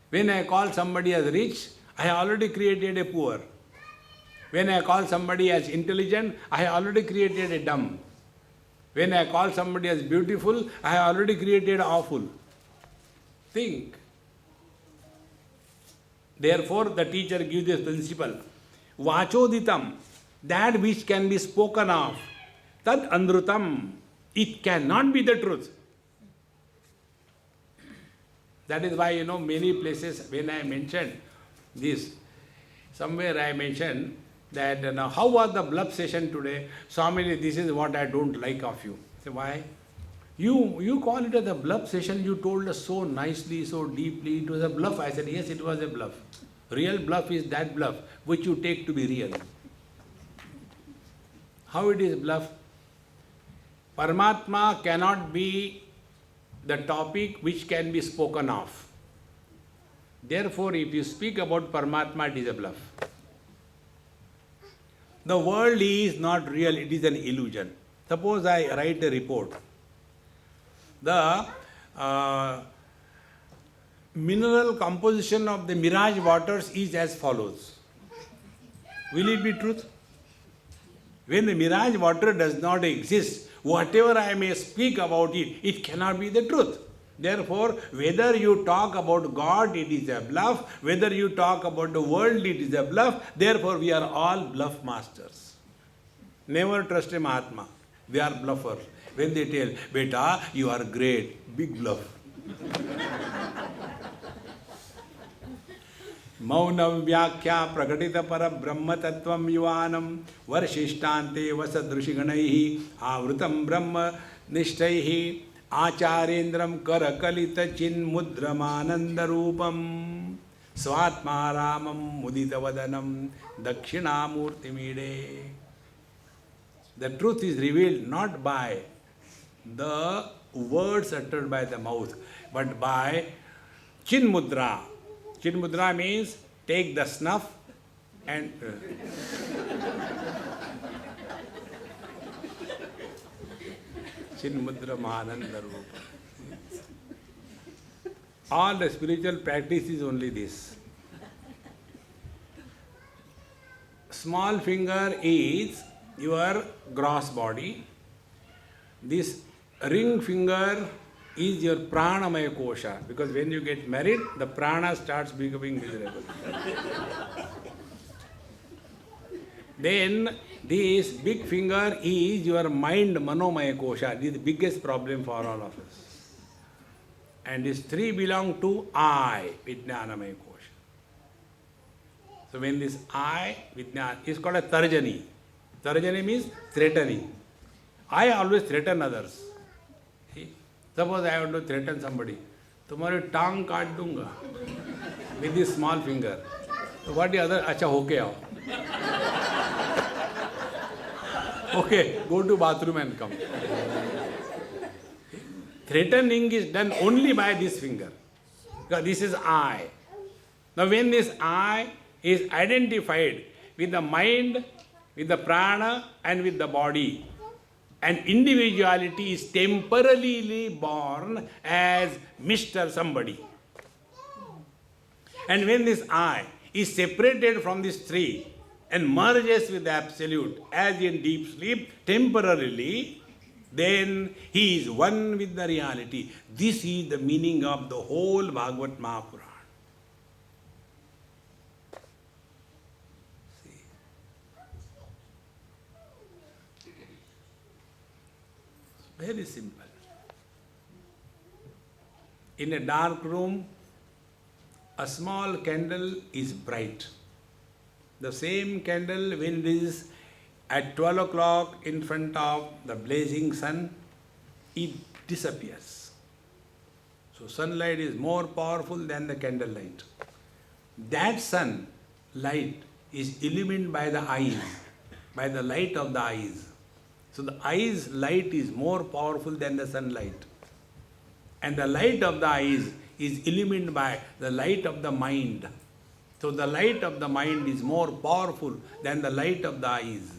When I call somebody as rich, I have already created a poor. When I call somebody as intelligent, I have already created a dumb. When I call somebody as beautiful, I have already created awful. Think. Therefore, the teacher gives this principle. Vachoditam, that which can be spoken of, tad andrutam, it cannot be the truth. That is why, many places when I mentioned this, somewhere I mentioned that how was the bluff session today? Swamini, this is what I don't like of you. Say, why? You call it as a bluff session, you told us so nicely, so deeply, it was a bluff. I said, yes, it was a bluff. Real bluff is that bluff which you take to be real. How it is bluff? Paramatma cannot be the topic which can be spoken of. Therefore, if you speak about Paramatma, it is a bluff. The world is not real, it is an illusion. Suppose I write a report. The mineral composition of the mirage waters is as follows. Will it be truth? When the mirage water does not exist, whatever I may speak about it, it cannot be the truth. Therefore, whether you talk about God, it is a bluff. Whether you talk about the world, it is a bluff. Therefore, we are all bluff masters. Never trust a Mahatma. They are bluffers. When they tell, Beta, you are great, big bluff. Maunam vyakhya prakatita para brahma tattvam yuvanam varshishthante vasadrushiganaihi avrutam brahma nishtaihi acharendram karakalita chinmudramananda rupam swatmaramam muditavadanam dakshinamurtimide. The truth is revealed not by the words uttered by the mouth, but by chinmudra. Chinmudra means take the snuff and Chinmudra Mahananda Rupa. All the spiritual practice is only this. Small finger is your gross body. This ring finger is your pranamaya kosha, because when you get married, the prana starts becoming miserable. Then This big finger is your mind manomaya kosha. This is the biggest problem for all of us. And these three belong to I, Vijnanamaya kosha. So when this I, Vijnana, is called a Tarjani. Tarjani means threatening. I always threaten others. See? Suppose I want to threaten somebody. तुम्हारे टांग काट दूंगा with this small finger. So what the other? अच्छा होके आओ. Okay, go to bathroom and come. Threatening is done only by this finger. Because this is I. Now when this I is identified with the mind, with the prana and with the body, and individuality is temporarily born as Mr. Somebody. And when this I is separated from these three and merges with the Absolute as in deep sleep temporarily, then he is one with the reality. This is the meaning of the whole Bhagavad Mahapuran. Very simple. In a dark room, a small candle is bright. The same candle, when it is at 12 o'clock in front of the blazing sun, it disappears. So sunlight is more powerful than the candlelight. That sun light is illumined by the eyes, by the light of the eyes. So the eyes' light is more powerful than the sunlight. And the light of the eyes is illumined by the light of the mind. So the light of the mind is more powerful than the light of the eyes.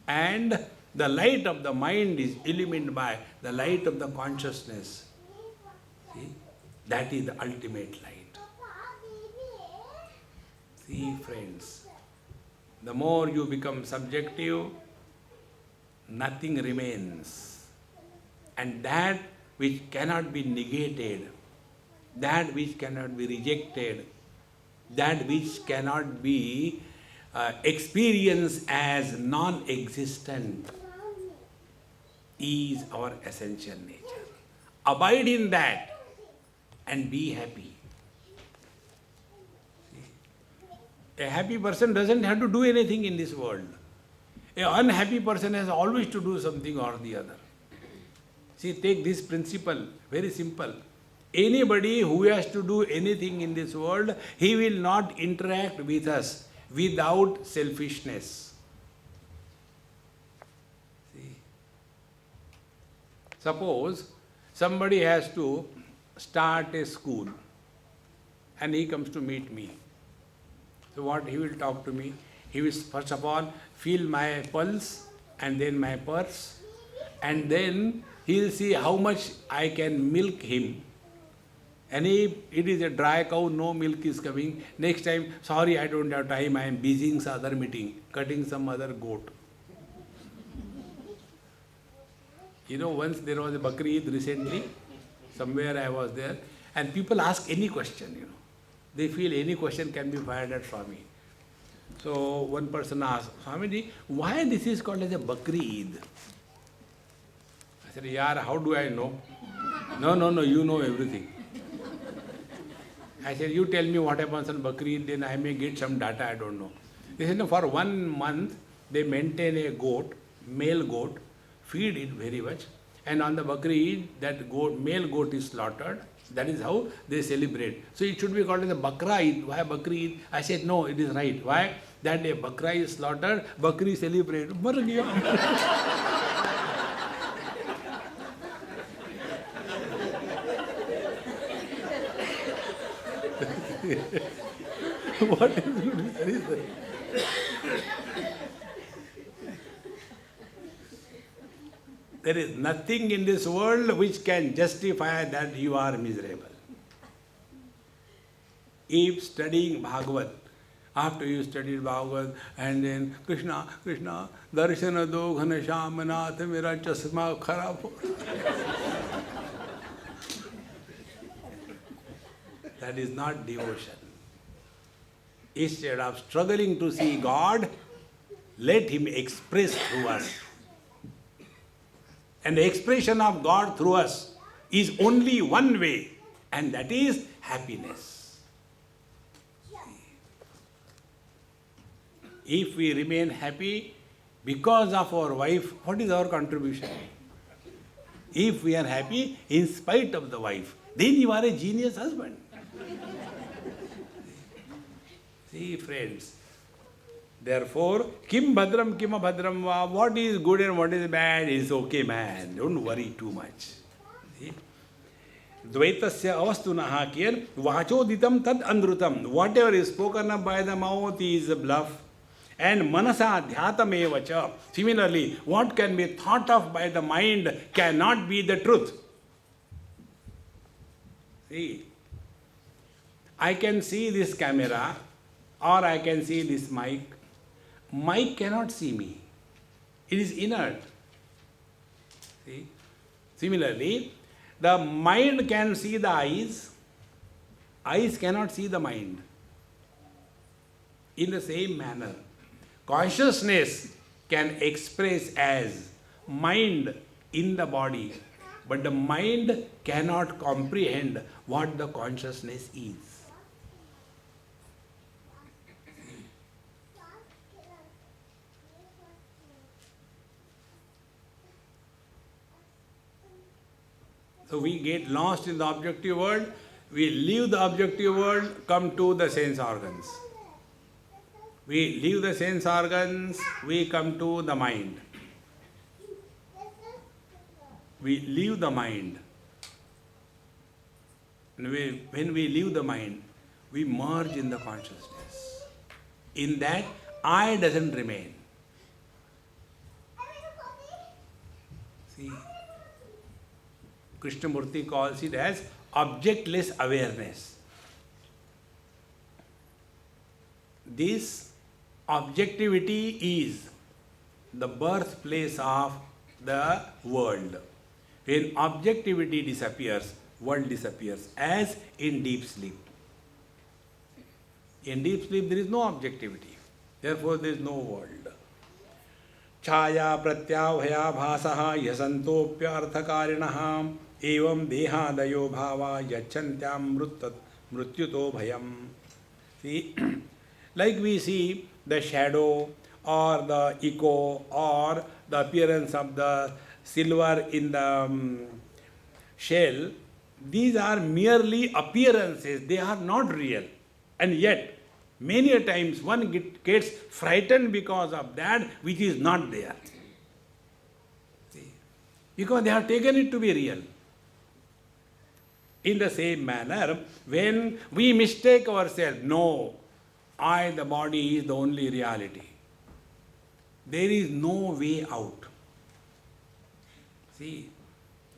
And the light of the mind is illumined by the light of the consciousness. See? That is the ultimate light. See, friends, the more you become subjective, nothing remains. And that which cannot be negated, that which cannot be rejected, that which cannot be experienced as non-existent is our essential nature. Abide in that and be happy. A happy person doesn't have to do anything in this world. An unhappy person has always to do something or the other. See, take this principle, very simple. Anybody who has to do anything in this world, he will not interact with us without selfishness. See? Suppose somebody has to start a school and he comes to meet me. So what he will talk to me? He will first of all feel my pulse and then my purse, and then he will see how much I can milk him. And if it is a dry cow, no milk is coming. Next time, sorry, I don't have time, I am busy in some other meeting, cutting some other goat. You know, once there was a Bakri Eid recently, somewhere I was there, and people ask any question, you know. They feel any question can be fired at Swami. So one person asked, Swamiji, why this is called as a Bakri Eid? I said, Yaar, how do I know? No, you know everything. I said, you tell me what happens on Bakri Eid, then I may get some data, I don't know. They said, no, for 1 month, they maintain a goat, male goat, feed it very much, and on the Bakri Eid, that goat, male goat is slaughtered. That is how they celebrate. So it should be called as a Bakra Eid. Why Bakri Eid? I said, no, it is right. Why? That day Bakra is slaughtered, Bakri celebrate. Mar gaya. What is it? There is nothing in this world which can justify that you are miserable. If studying Bhagavad, after you studied Bhagavad, and then Krishna, darshana do ghana shamanath mera chasma kharab ho. That is not devotion. Instead of struggling to see God, let Him express through us. And the expression of God through us is only one way, and that is happiness. If we remain happy because of our wife, what is our contribution? If we are happy in spite of the wife, then you are a genius husband. See, friends, therefore, kim bhadram kim abhadram va, what is good and what is bad is okay, man. Don't worry too much. See? Dvaitasya avastunaha kiyan vachoditam tad andrutam. Whatever is spoken of by the mouth is a bluff. And manasa dhyatamevacha. Similarly, what can be thought of by the mind cannot be the truth. See, I can see this camera or I can see this mic. Mic cannot see me. It is inert. See? Similarly, the mind can see the eyes. Eyes cannot see the mind. In the same manner, consciousness can express as mind in the body, but the mind cannot comprehend what the consciousness is. So we get lost in the objective world, we leave the objective world, come to the sense organs. We leave the sense organs, we come to the mind. We leave the mind. And when we leave the mind, we merge in the consciousness. In that, I doesn't remain. See, Krishnamurti calls it as objectless awareness. This objectivity is the birthplace of the world. When objectivity disappears, world disappears, as in deep sleep. In deep sleep, there is no objectivity. Therefore, there is no world. Chaya pratyavhaya bhasaha yasantopya arthakarinah evam dehadayo bhava yachantyam mrutyuto bhayam. See, like we see the shadow or the echo or the appearance of the silver in the shell, these are merely appearances, they are not real. And yet, many a times one gets frightened because of that which is not there. See? Because they have taken it to be real. In the same manner, when we mistake ourselves, no, I, the body, is the only reality. There is no way out. See,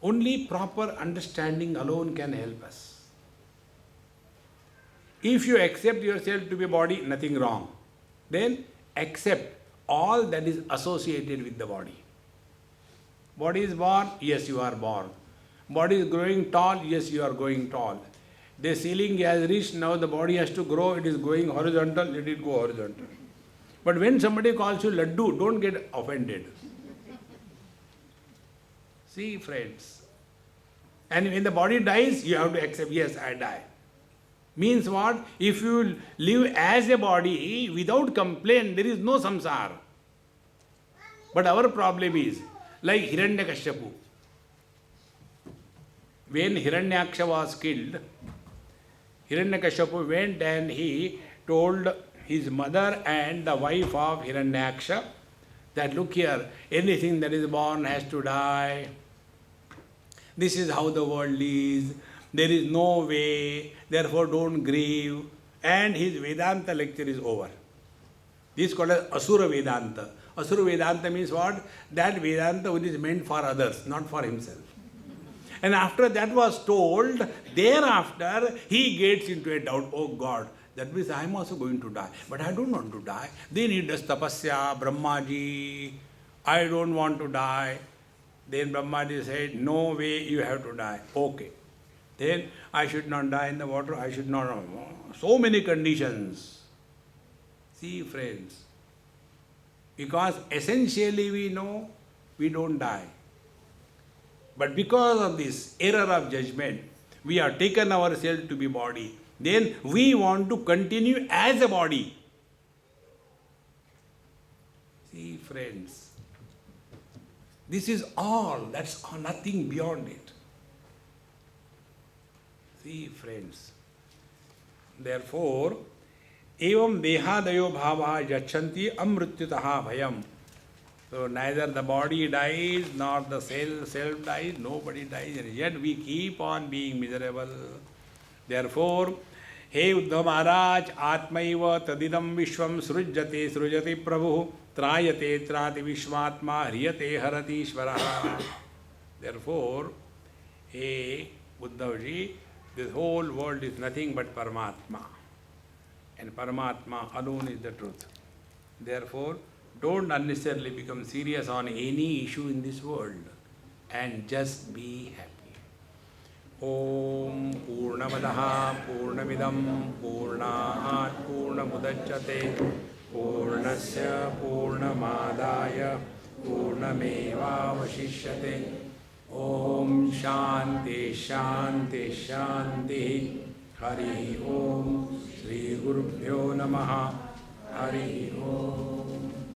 only proper understanding alone can help us. If you accept yourself to be a body, nothing wrong. Then accept all that is associated with the body. Body is born, yes, you are born. Body is growing tall, yes, you are growing tall. The ceiling has reached, now the body has to grow, it is going horizontal, let it go horizontal. But when somebody calls you laddu, don't get offended. See, friends. And when the body dies, you have to accept, yes, I die. Means what? If you live as a body without complaint, there is no samsara. But our problem is, like Hiranyakashipu. When Hiranyaksha was killed, Hiranyakashipu went and he told his mother and the wife of Hiranyaksha that, look here, anything that is born has to die. This is how the world is. There is no way, therefore don't grieve. And his Vedanta lecture is over. This is called as Asura Vedanta. Asura Vedanta means what? That Vedanta which is meant for others, not for himself. And after that was told, thereafter he gets into a doubt, oh God, that means I am also going to die. But I don't want to die. Then he does tapasya, Brahmaji, I don't want to die. Then Brahmaji said, no way, you have to die. Okay. Then I should not die in the water, I should not. So many conditions. See, friends, Because essentially we know we don't die. But because of this error of judgment, we have taken ourselves to be body. Then we want to continue as a body. See, friends, this is all, that's all, nothing beyond it. See, friends, therefore, evam dehadayo bhava jachanti amrityutaha bhayam. So neither the body dies nor the self dies, nobody dies, and yet we keep on being miserable. Therefore, हे उद्धव महाराज आत्मैव तदिदं विश्वं सृजते प्रभुः त्रायते त्राति विश्वात्मा ह्रियते हरति ईश्वरः. Therefore, hey Uddhavji, this whole world is nothing but Paramatma, and Paramatma alone is the truth. Therefore, don't unnecessarily become serious on any issue in this world and just be happy. Om Purnamadaha Purnamidam Purnaat Purnamudachyate Purnasya Purnamadaya Purnamevavashishyate. Om Shanti Shanti Shanti. Hari Om. Shri Gurubhyo Namaha. Hari Om.